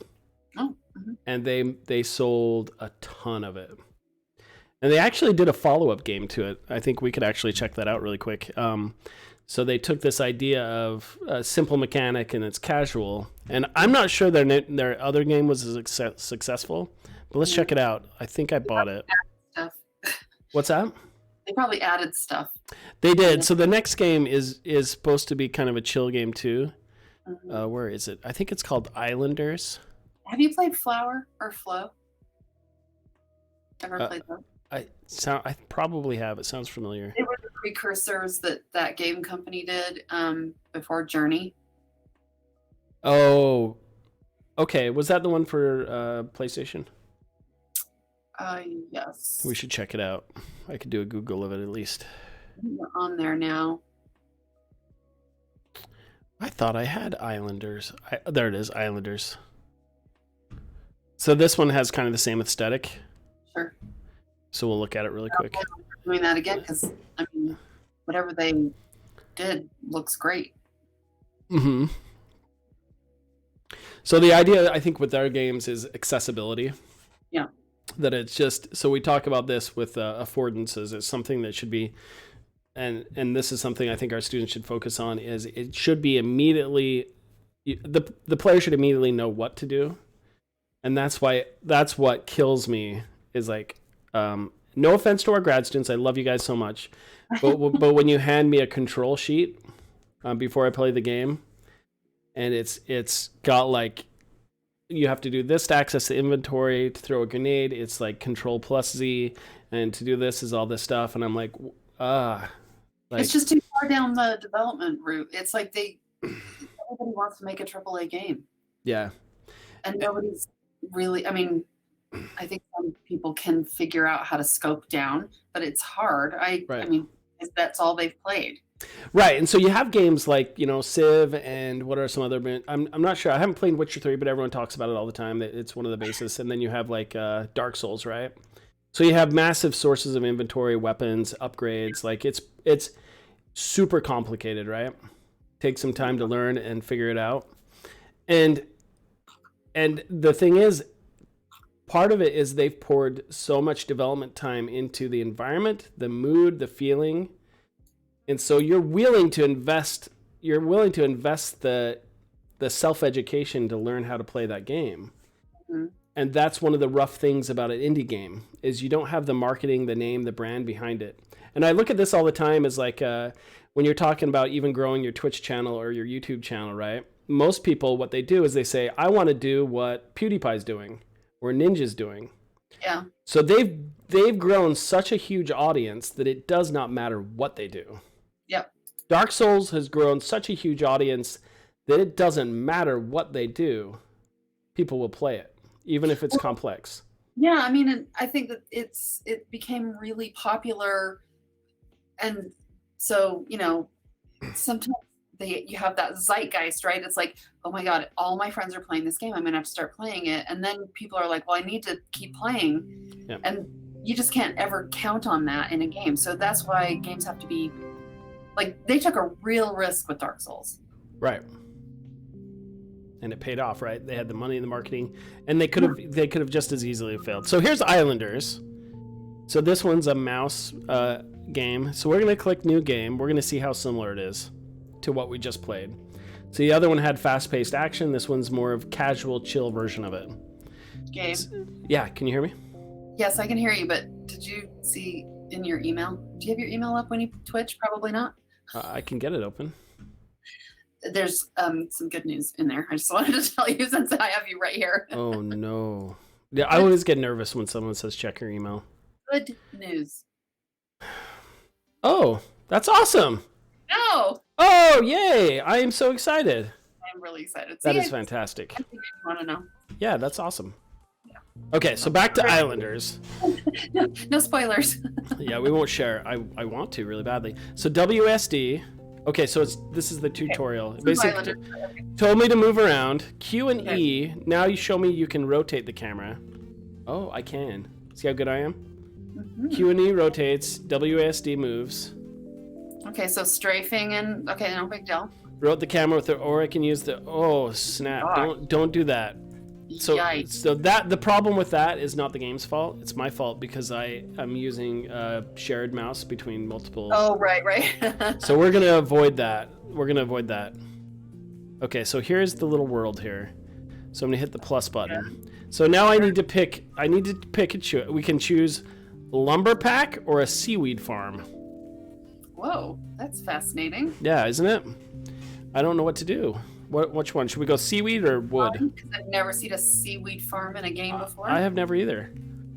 Oh. Mm-hmm. And they sold a ton of it. And they actually did a follow-up game to it. I think we could actually check that out really quick. So they took this idea of a simple mechanic and it's casual. And I'm not sure their other game was as successful, but let's check it out. I think I bought it. Stuff. What's that? They probably added stuff. They did. So the next game is supposed to be kind of a chill game too. Mm-hmm. Where is it? I think it's called Islanders. Have you played Flower or Flow? Ever played them? I probably have. It sounds familiar. They were the precursors that game company did before Journey. Oh, okay. Was that the one for PlayStation? Yes. We should check it out. I could do a Google of it at least. We're on there now. I thought I had Islanders. There it is, Islanders. So this one has kind of the same aesthetic. Sure. So we'll look at it really quick. Doing that again because I mean, whatever they did looks great. Mm-hmm. So the idea, I think, with our games is accessibility. Yeah. That it's just, so we talk about this with affordances. It's something that should be, and this is something I think our students should focus on, is it should be immediately, the player should immediately know what to do. And that's what kills me is like, no offense to our grad students, I love you guys so much, but when you hand me a control sheet before I play the game, and it's got like, you have to do this to access the inventory, to throw a grenade, it's like Control plus Z, and to do this is all this stuff, and I'm like, it's just too far down the development route. It's like everybody wants to make a AAA game. Yeah. And nobody's really, I mean, I think some people can figure out how to scope down, but it's hard. I mean, that's all they've played. Right, and so you have games like, Civ and what are some other, I'm not sure, I haven't played Witcher 3, but everyone talks about it all the time. It's one of the bases. And then you have like Dark Souls, right? So you have massive sources of inventory, weapons, upgrades. Like it's super complicated, right? Takes some time to learn and figure it out. And the thing is, part of it is they've poured so much development time into the environment, the mood, the feeling. And so you're willing to invest the self-education to learn how to play that game. Mm-hmm. And that's one of the rough things about an indie game is you don't have the marketing, the name, the brand behind it. And I look at this all the time as like when you're talking about even growing your Twitch channel or your YouTube channel, right? Most people, what they do is they say, I want to do what PewDiePie's doing or Ninja's doing. Yeah. So they've grown such a huge audience that it does not matter what they do. Yep. Dark Souls has grown such a huge audience that it doesn't matter what they do. People will play it, even if it's complex. Yeah, I mean, I think that it became really popular. And so, sometimes you have that zeitgeist, right? It's like, oh my God, all my friends are playing this game. I'm gonna have to start playing it. And then people are like, well, I need to keep playing. Yep. And you just can't ever count on that in a game. So that's why games have to be like, they took a real risk with Dark Souls. Right. And it paid off, right? They had the money and the marketing, and they could have just as easily failed. So here's Islanders. So this one's a mouse game. So we're gonna click new game. We're gonna see how similar it is to what we just played. So the other one had fast-paced action. This one's more of casual, chill version of it. Game. Yeah, can you hear me? Yes, I can hear you, but did you see in your email? Do you have your email up when you Twitch? Probably not. I can get it open. There's some good news in there. I just wanted to tell you since I have you right here. Oh no. Yeah, I always get nervous when someone says check your email. Good news. Oh, that's awesome. No. Oh, yay. I am so excited. I'm really excited. That is fantastic. I think you want to know. Yeah, that's awesome. Okay, so back to Islanders. No spoilers. Yeah, we won't share. I want to really badly. So WSD. Okay, so this is the tutorial. Okay. Basically, told me to move around. Q and E. Now you show me you can rotate the camera. Oh, I can. See how good I am? Mm-hmm. Q and E rotates. WSD moves. Okay, so strafing and okay, no big deal. Rotate the camera with the, or I can use the. Oh snap! Don't do that. So, Yikes. so that the problem with that is not the game's fault. It's my fault because I'm using a shared mouse between multiple. Oh, right. So we're gonna avoid that. Okay, so here's the little world here. So I'm gonna hit the plus button. So now I need to pick and choose. We can choose lumber pack or a seaweed farm. Whoa, that's fascinating. Yeah, isn't it? I don't know what to do. Which one? Should we go seaweed or wood? Because I've never seen a seaweed farm in a game before. I have never either.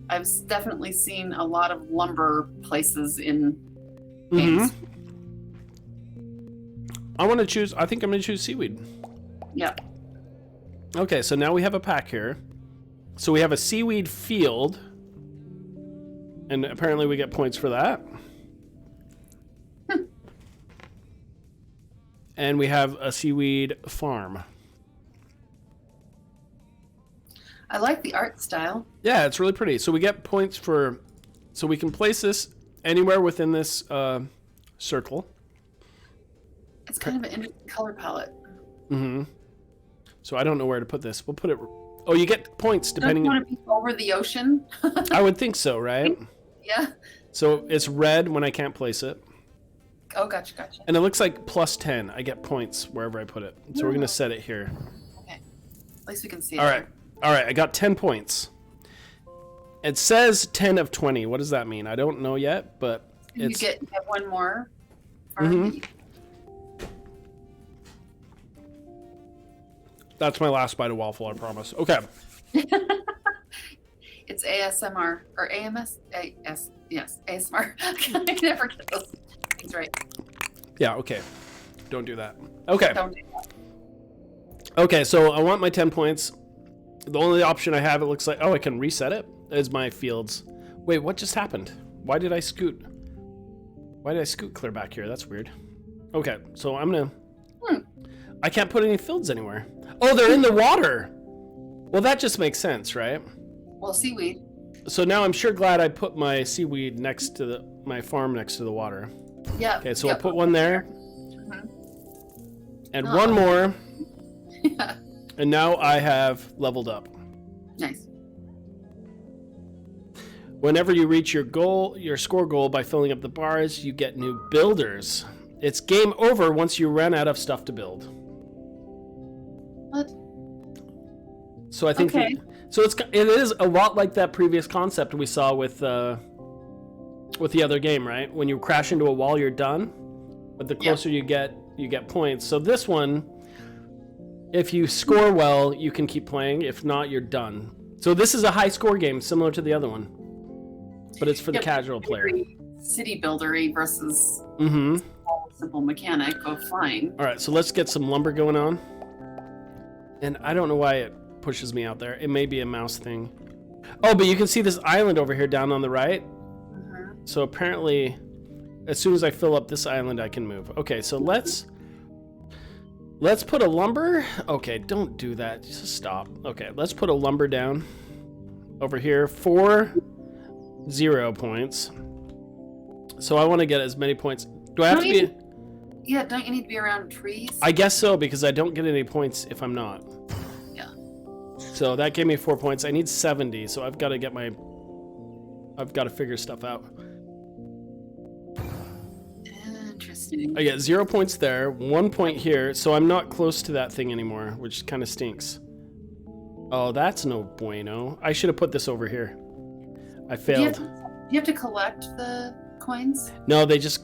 I've definitely seen a lot of lumber places in games. I want to choose. I think I'm going to choose seaweed. Yeah. Okay, so now we have a pack here. So we have a seaweed field, and apparently we get points for that. And we have a seaweed farm. I like the art style. Yeah, it's really pretty. So we get points for... So we can place this anywhere within this circle. It's kind of an interesting color palette. Mm-hmm. So I don't know where to put this. We'll put it... Oh, you get points depending... Don't you want to be over the ocean? I would think so, right? Yeah. So it's red when I can't place it. Oh, gotcha. And it looks like plus 10. I get points wherever I put it. So we're going to set it here. Okay. At least we can see it. All right. I got 10 points. It says 10 of 20. What does that mean? I don't know yet, but it's... You have one more. That's my last bite of waffle, I promise. Okay. It's ASMR or AMS? Yes, ASMR. I never get those things right. Yeah, okay. Don't do that. Okay. Don't do that. Okay, so I want my 10 points. The only option I have, it looks like... Oh, I can reset it as my fields. Wait, what just happened? Why did I scoot clear back here? That's weird. Okay, so I'm gonna... I can't put any fields anywhere. Oh, they're in the water! Well, that just makes sense, right? Well, seaweed. So now I'm sure glad I put my seaweed next to my farm next to the water. Yeah. Okay, so I'll put one there. Mm-hmm. And one more. Yeah. And now I have leveled up. Nice. Whenever you reach your score goal by filling up the bars, you get new builders. It's game over once you run out of stuff to build. What? So I think it is a lot like that previous concept we saw with the other game, right? When you crash into a wall, you're done. But the closer you get points. So this one, if you score well, you can keep playing. If not, you're done. So this is a high score game, similar to the other one. But it's for the casual player. City buildery versus simple mechanic of flying. All right, so let's get some lumber going on. And I don't know why it pushes me out there. It may be a mouse thing. Oh, but you can see this island over here down on the right. So apparently, as soon as I fill up this island, I can move. Okay, so let's Let's put a lumber. Okay, don't do that. Just stop. Okay, let's put a lumber down over here. 0 points. So I want to get as many points. Do I have to be? Yeah, don't you need to be around trees? I guess so, because I don't get any points if I'm not. Yeah. So that gave me 4 points. I need 70, so I've got to figure stuff out. Interesting. I get 0 points there, 1 point here, so I'm not close to that thing anymore, which kind of stinks. Oh, that's no bueno. I should have put this over here. I failed. Do you have to collect the coins? No, they just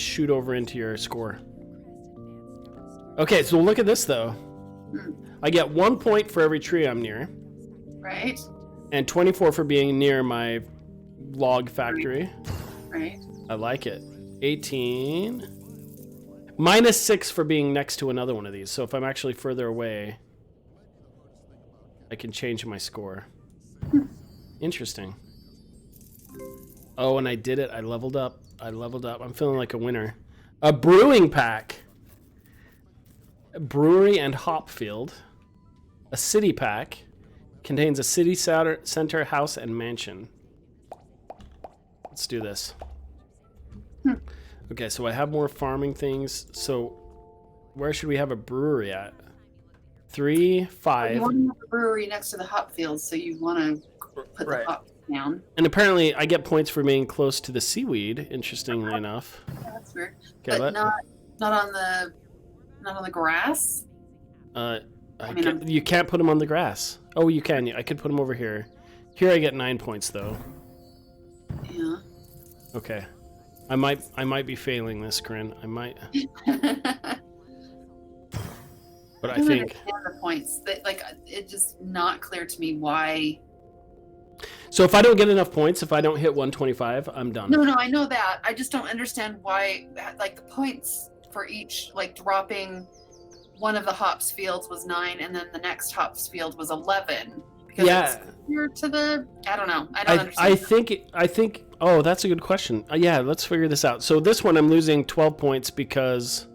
shoot over into your score. Okay, so look at this though. I get 1 point for every tree I'm near. Right. And 24 for being near my log factory. Right. I like it. 18. -6 for being next to another one of these. So if I'm actually further away, I can change my score. Interesting. Oh, and I did it. I leveled up. I'm feeling like a winner. A brewing pack. A brewery and hop field. A city pack. Contains a city center, house, and mansion. Let's do this. Okay, so I have more farming things. So where should we have a brewery at? 3, 5. You want to have a brewery next to the hop field, so you want to put the hop down. And apparently I get points for being close to the seaweed, interestingly enough. Yeah, that's weird. Okay, But not on the grass. You can't put them on the grass. Oh, you can. I could put them over here. Here I get 9 points though. Yeah. Okay. I might be failing this, Corrinne. I might. But I think understand the points. It's just not clear to me why. so if I don't get enough points, if I don't hit 125, I'm done. No, I know that. I just don't understand why, like, the points for each, like, dropping one of the hops fields was 9, and then the next hops field was 11. Because it's clear to the. I don't know. I don't understand. I think. Oh, that's a good question. Yeah, let's figure this out. So this one, I'm losing 12 points because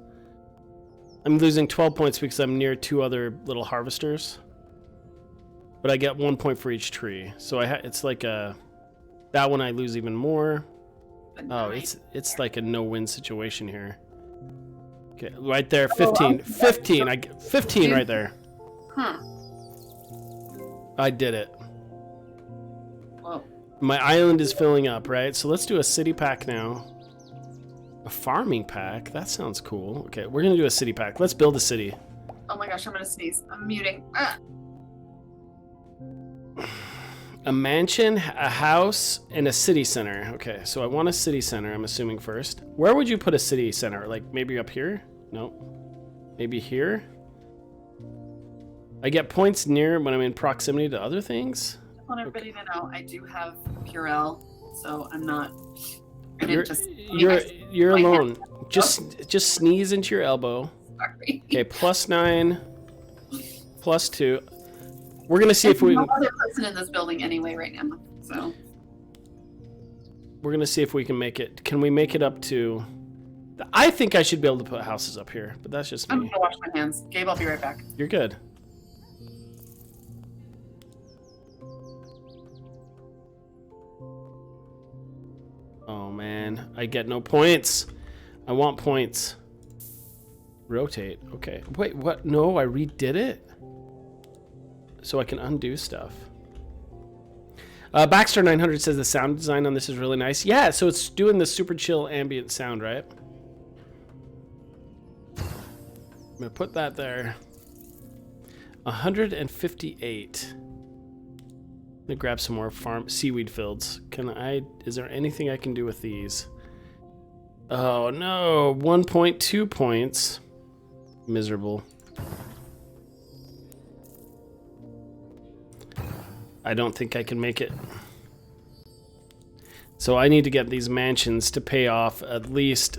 I'm near 2 other little harvesters. But I get 1 point for each tree. So it's like that one I lose even more. Oh, it's like a no-win situation here. Okay, right there, 15. 15. I get 15 right there. Huh. I did it. Whoa. My island is filling up, right? So let's do a city pack now. A farming pack? That sounds cool. Okay, we're going to do a city pack. Let's build a city. Oh my gosh, I'm going to sneeze. I'm muting. Ah. A mansion, a house, and a city center. Okay, so I want a city center, I'm assuming first. Where would you put a city center? Like maybe up here? No. Maybe here? I get points near when I'm in proximity to other things. I want everybody to know I do have Purell, so I'm not. You're alone. Just sneeze into your elbow. Sorry. Okay, +9, +2. We're gonna see if we. There's no other person in this building anyway right now, so. We're gonna see if we can make it. Can we make it up to? I think I should be able to put houses up here, but that's just me. I'm gonna wash my hands. Gabe, I'll be right back. You're good. Oh man, I get no points. I want points. Rotate. Okay. Wait, what? No, I redid it? So I can undo stuff. Baxter 900 says the sound design on this is really nice. Yeah, so it's doing the super chill ambient sound, right? I'm gonna put that there. 158. Let me grab some more seaweed fields. Is there anything I can do with these? Oh no, 1.2 points. Miserable. I don't think I can make it. So I need to get these mansions to pay off at least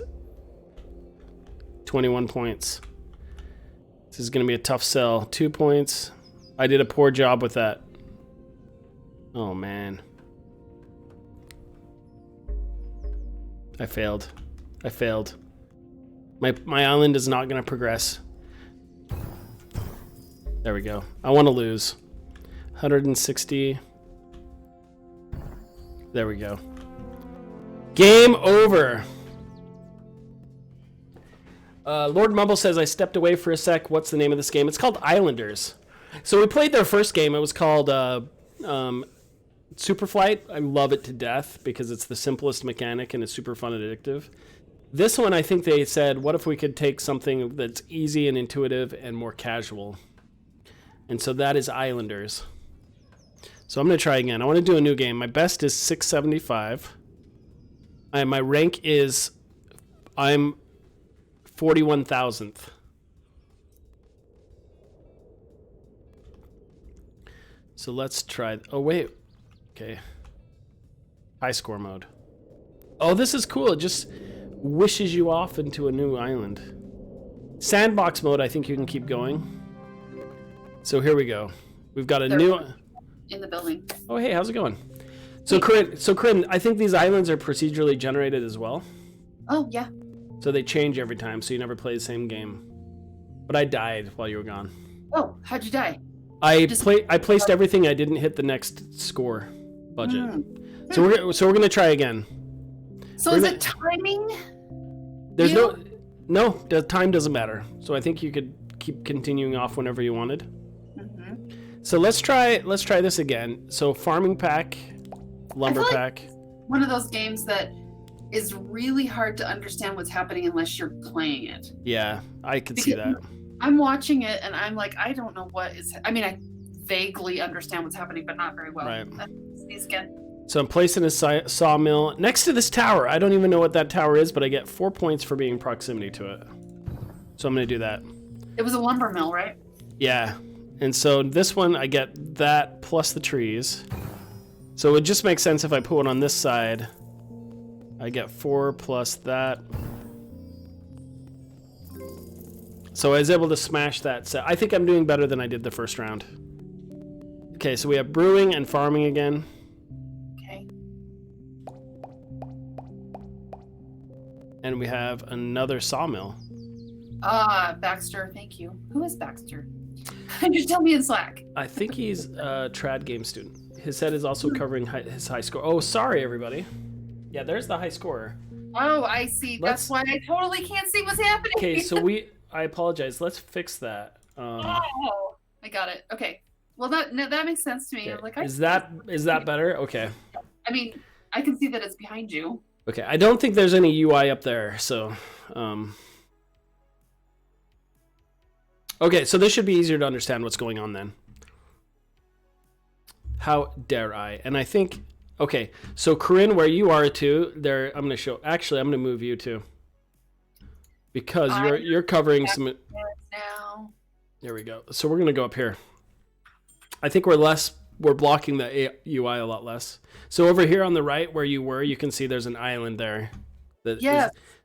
21 points. This is going to be a tough sell. 2 points. I did a poor job with that. Oh man. I failed. My island is not going to progress. There we go. I want to lose. 160. There we go. Game over. Lord Mumble says, I stepped away for a sec. What's the name of this game? It's called Islanders. So we played their first game. It was called Superflight. I love it to death because it's the simplest mechanic and it's super fun and addictive. This one, I think they said, what if we could take something that's easy and intuitive and more casual? And so that is Islanders. So I'm going to try again. I want to do a new game. My best is 675. My rank is, I'm 41,000th. So let's try. Oh, wait. Okay. High score mode. Oh, this is cool. It just wishes you off into a new island. Sandbox mode, I think you can keep going. So here we go. We've got a new... In the building. Oh, hey, how's it going? So, Corrinne, I think these islands are procedurally generated as well. Oh, yeah. So they change every time, so you never play the same game. But I died while you were gone. Oh, how'd you die? I placed everything. I didn't hit the next score budget. So we're gonna try again. So is it timing? There's no, the time doesn't matter. So I think you could keep continuing off whenever you wanted. So let's try this again. So farming pack, lumber pack. One of those games that is really hard to understand what's happening unless you're playing it. Yeah, I could see that. I'm watching it and I'm like, I don't know what is. I mean, I vaguely understand what's happening, but not very well. Right. Sneeze again. So I'm placing a sawmill next to this tower. I don't even know what that tower is, but I get 4 points for being proximity to it. So I'm going to do that. It was a lumber mill, right? Yeah. And so this one, I get that plus the trees. So it would just make sense if I put one on this side. I get 4 plus that. So I was able to smash that set. I think I'm doing better than I did the first round. Okay, so we have brewing and farming again. Okay. And we have another sawmill. Baxter, thank you. Who is Baxter? Just tell me in Slack. I think he's a trad game student. His head is also covering his high score. Oh, sorry, everybody. Yeah, there's the high scorer. Oh, I see. That's why I totally can't see what's happening. Okay, so I apologize. Let's fix that. Oh, I got it. Okay. Well, that makes sense to me. Okay. Like, is that better? Okay. I mean, I can see that it's behind you. Okay, I don't think there's any UI up there, so... Okay, so this should be easier to understand what's going on then. How dare I? And I think... Okay, so Corrinne, where you are too, there, I'm going to show... Actually, I'm going to move you too. Because you're covering some... Now. There we go. So we're going to go up here. I think we're blocking the UI a lot less. So over here on the right where you were, you can see there's an island there.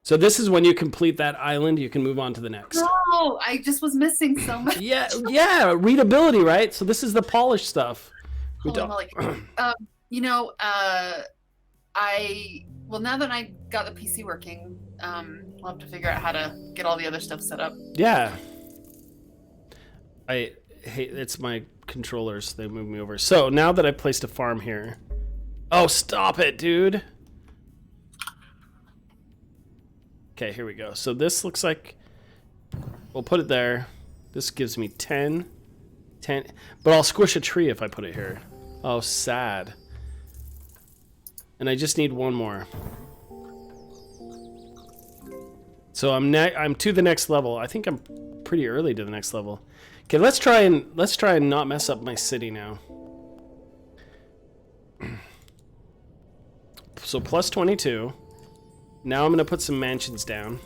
So this is when you complete that island, you can move on to the next. No, I just was missing so much. Yeah, readability, right? So this is the polished stuff. Holy moly. Now that I got the PC working, we'll have to figure out how to get all the other stuff set up. Yeah. I hate it's my controllers. They move me over. So now that I placed a farm here. Oh, stop it, dude. Okay, here we go. So this looks like we'll put it there. This gives me 10. But I'll squish a tree if I put it here. Oh, sad. And I just need one more. So I'm to the next level. I think I'm pretty early to the next level. Okay, let's try and not mess up my city now. So plus 22. Now I'm going to put some mansions down.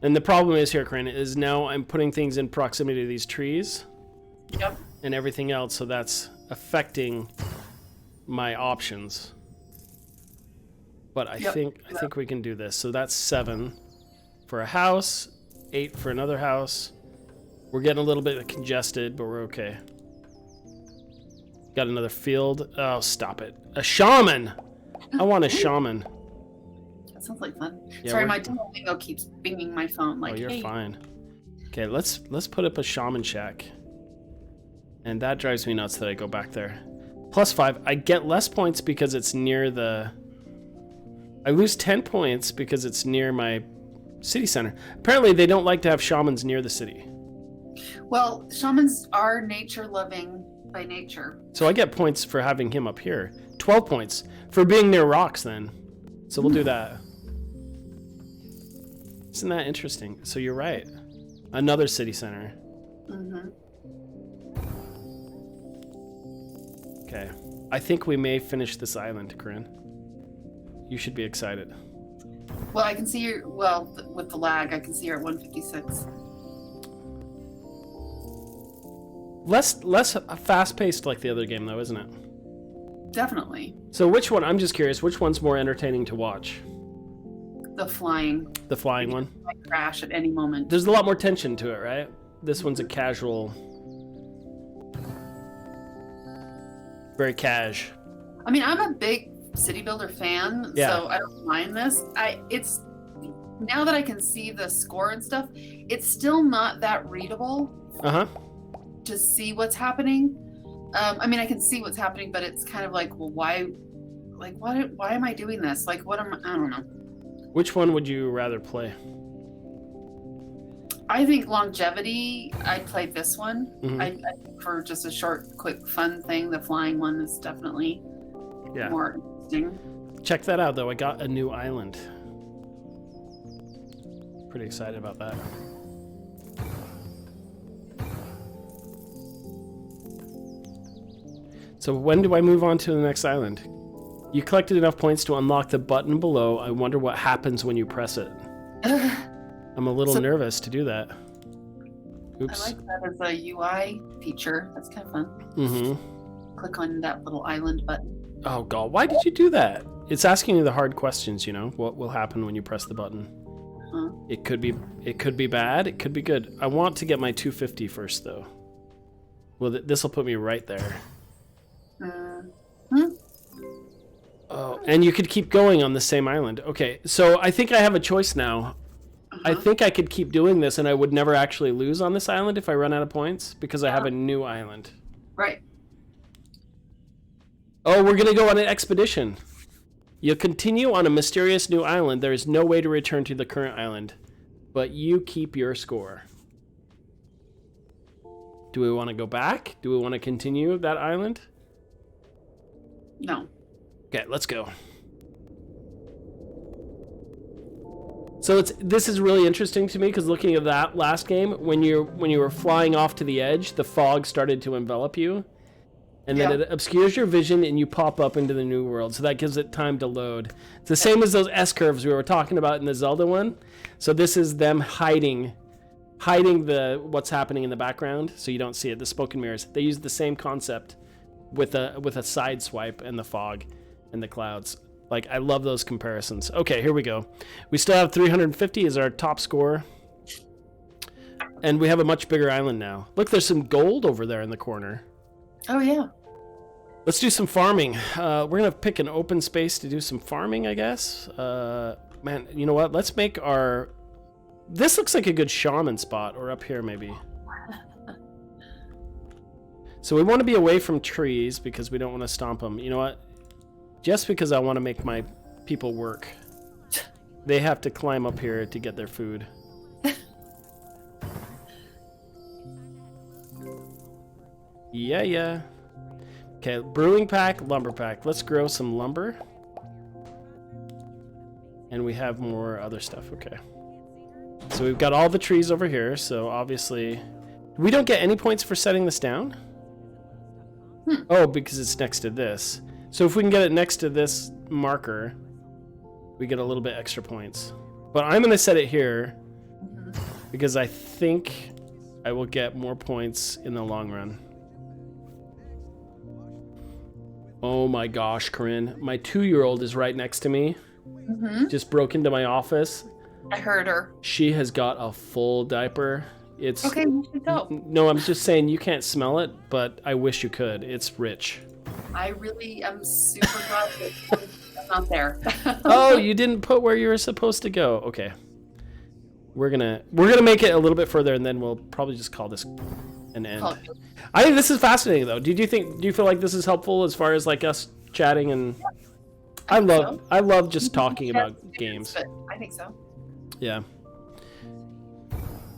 And the problem is here, Corrinne, is now I'm putting things in proximity to these trees. Yep. And everything else, so that's affecting my options. But I think we can do this. So that's 7 for a house, 8 for another house. We're getting a little bit congested, but we're okay. Got another field. Oh, stop it. A shaman! I want a shaman. That sounds like fun. Yeah, Sorry, my Duolingo keeps binging my phone. Like, oh, you're hey. fine. Okay, let's put up a shaman shack. And that drives me nuts that I go back there. +5. I get less points because it's near the... I lose 10 points because it's near my city center. Apparently they don't like to have shamans near the city. Well, shamans are nature loving by nature. So I get points for having him up here. 12 points for being near rocks then. So we'll do that. Isn't that interesting? So you're right. Another city center. Mm-hmm. Okay. I think we may finish this island, Corrinne. You should be excited. Well, I can see you're, well, with the lag, I can see you're at 156. Less fast-paced like the other game, though, isn't it? Definitely. So which one, I'm just curious, which one's more entertaining to watch? The flying. The flying one? Might crash at any moment. There's a lot more tension to it, right? This one's a casual... Very cash. I mean, I'm a big city builder fan, so I don't mind this. It's now that I can see the score and stuff, it's still not that readable. To see what's happening. I mean, I can see what's happening, but it's kind of like, well, why am I doing this? Like, I don't know. Which one would you rather play? I think longevity, I'd play this one. Mm-hmm. I for just a short, quick, fun thing. The flying one is definitely more interesting. Check that out, though. I got a new island. Pretty excited about that. So when do I move on to the next island? You collected enough points to unlock the button below. I wonder what happens when you press it. I'm a little nervous to do that. Oops. I like that as a UI feature. That's kind of fun. Mm-hmm. Click on that little island button. Oh, God. Why did you do that? It's asking you the hard questions, you know? What will happen when you press the button? Huh. It could be bad. It could be good. I want to get my 250 first, though. Well, this will put me right there. Oh, and you could keep going on the same island. Okay, so I think I have a choice now. I think I could keep doing this and I would never actually lose on this island if I run out of points because I have a new island. Right. Oh, we're going to go on an expedition. You'll continue on a mysterious new island. There is no way to return to the current island, but you keep your score. Do we want to go back? Do we want to continue that island? No. Okay, let's go. So this is really interesting to me because looking at that last game, when you were flying off to the edge, the fog started to envelop you, and then it obscures your vision and you pop up into the new world. So that gives it time to load. It's the same as those S curves we were talking about in the Zelda one. So this is them hiding what's happening in the background, so you don't see it. The smoke and mirrors. They use the same concept with a side swipe and the fog and the clouds. Like, I love those comparisons. Okay, here we go. We still have 350 as our top score. And we have a much bigger island now. Look, there's some gold over there in the corner. Oh, yeah. Let's do some farming. We're going to pick an open space to do some farming, I guess. Man, you know what? Let's make our... This looks like a good shaman spot, or up here maybe. So we want to be away from trees because we don't want to stomp them. You know what? Just because I want to make my people work. They have to climb up here to get their food. Yeah. Okay, brewing pack, lumber pack. Let's grow some lumber. And we have more other stuff. Okay. So we've got all the trees over here. So obviously... We don't get any points for setting this down? Oh, because it's next to this. So if we can get it next to this marker, we get a little bit extra points. But I'm going to set it here because I think I will get more points in the long run. Oh my gosh, Corrinne. My 2-year-old is right next to me. Just broke into my office. I heard her. She has got a full diaper. It's okay, we should go. No, I'm just saying you can't smell it, but I wish you could. It's rich. I really am super glad that I'm not there. Oh, you didn't put where you were supposed to go. Okay. we're gonna make it a little bit further, and then we'll probably just call this an end. I think this is fascinating, though. Do you feel like this is helpful as far as like us chatting? And I love just talking about games. But I think so. Yeah.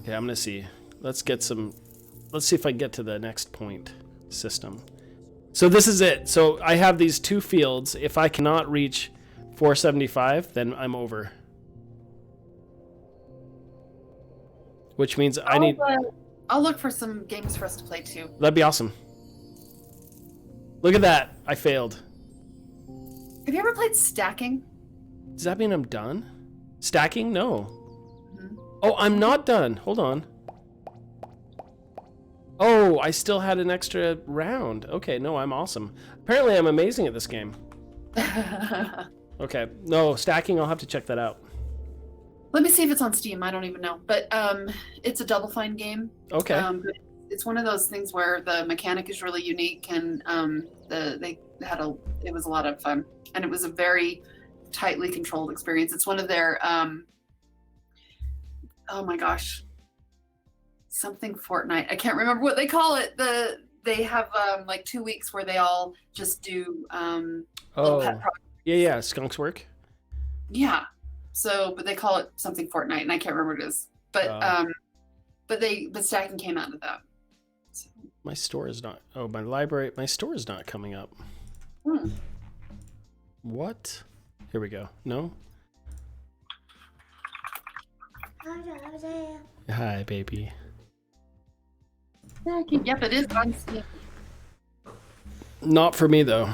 Okay, I'm gonna see. Let's see if I can get to the next point system. So this is it. So I have these two fields. If I cannot reach 475, then I'm over. Which means I need... I'll look for some games for us to play too. That'd be awesome. Look at that. I failed. Have you ever played stacking? Does that mean I'm done? Stacking? No. Mm-hmm. Oh, I'm not done. Hold on. Oh, I still had an extra round. Okay, no, I'm awesome. Apparently I'm amazing at this game. Okay, no, stacking, I'll have to check that out. Let me see if it's on Steam. I don't even know. But it's a Double Fine game. Okay. But it's one of those things where the mechanic is really unique, and it was a lot of fun. And it was a very tightly controlled experience. It's one of their, oh my gosh, something Fortnite. I can't remember what they call it. They have like 2 weeks where they all just do little pet projects. Yeah, Skunk's work. Yeah. So, but they call it something Fortnite, and I can't remember what it is. But but stacking came out of that. So. My store is not. Oh, my store is not coming up. What? Here we go. No. Hi, baby. Yep, it is on Steam. Not for me though.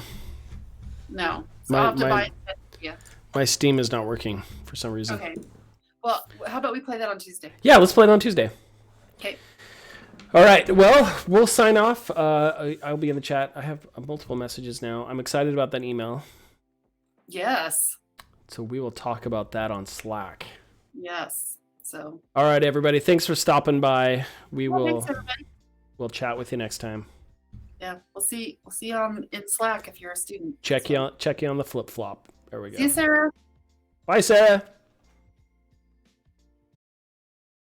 No. So I'll have to buy it. Yeah. My Steam is not working for some reason. Okay. Well, how about we play that on Tuesday? Yeah, let's play it on Tuesday. Okay. All right. Well, we'll sign off. I'll be in the chat. I have multiple messages now. I'm excited about that email. Yes. So we will talk about that on Slack. Yes. So. All right, everybody. Thanks for stopping by. Thanks, everybody. We'll chat with you next time. Yeah, we'll see you in Slack if you're a student. Check you on the flip flop. There we go. See you, Sarah. Bye, Sarah.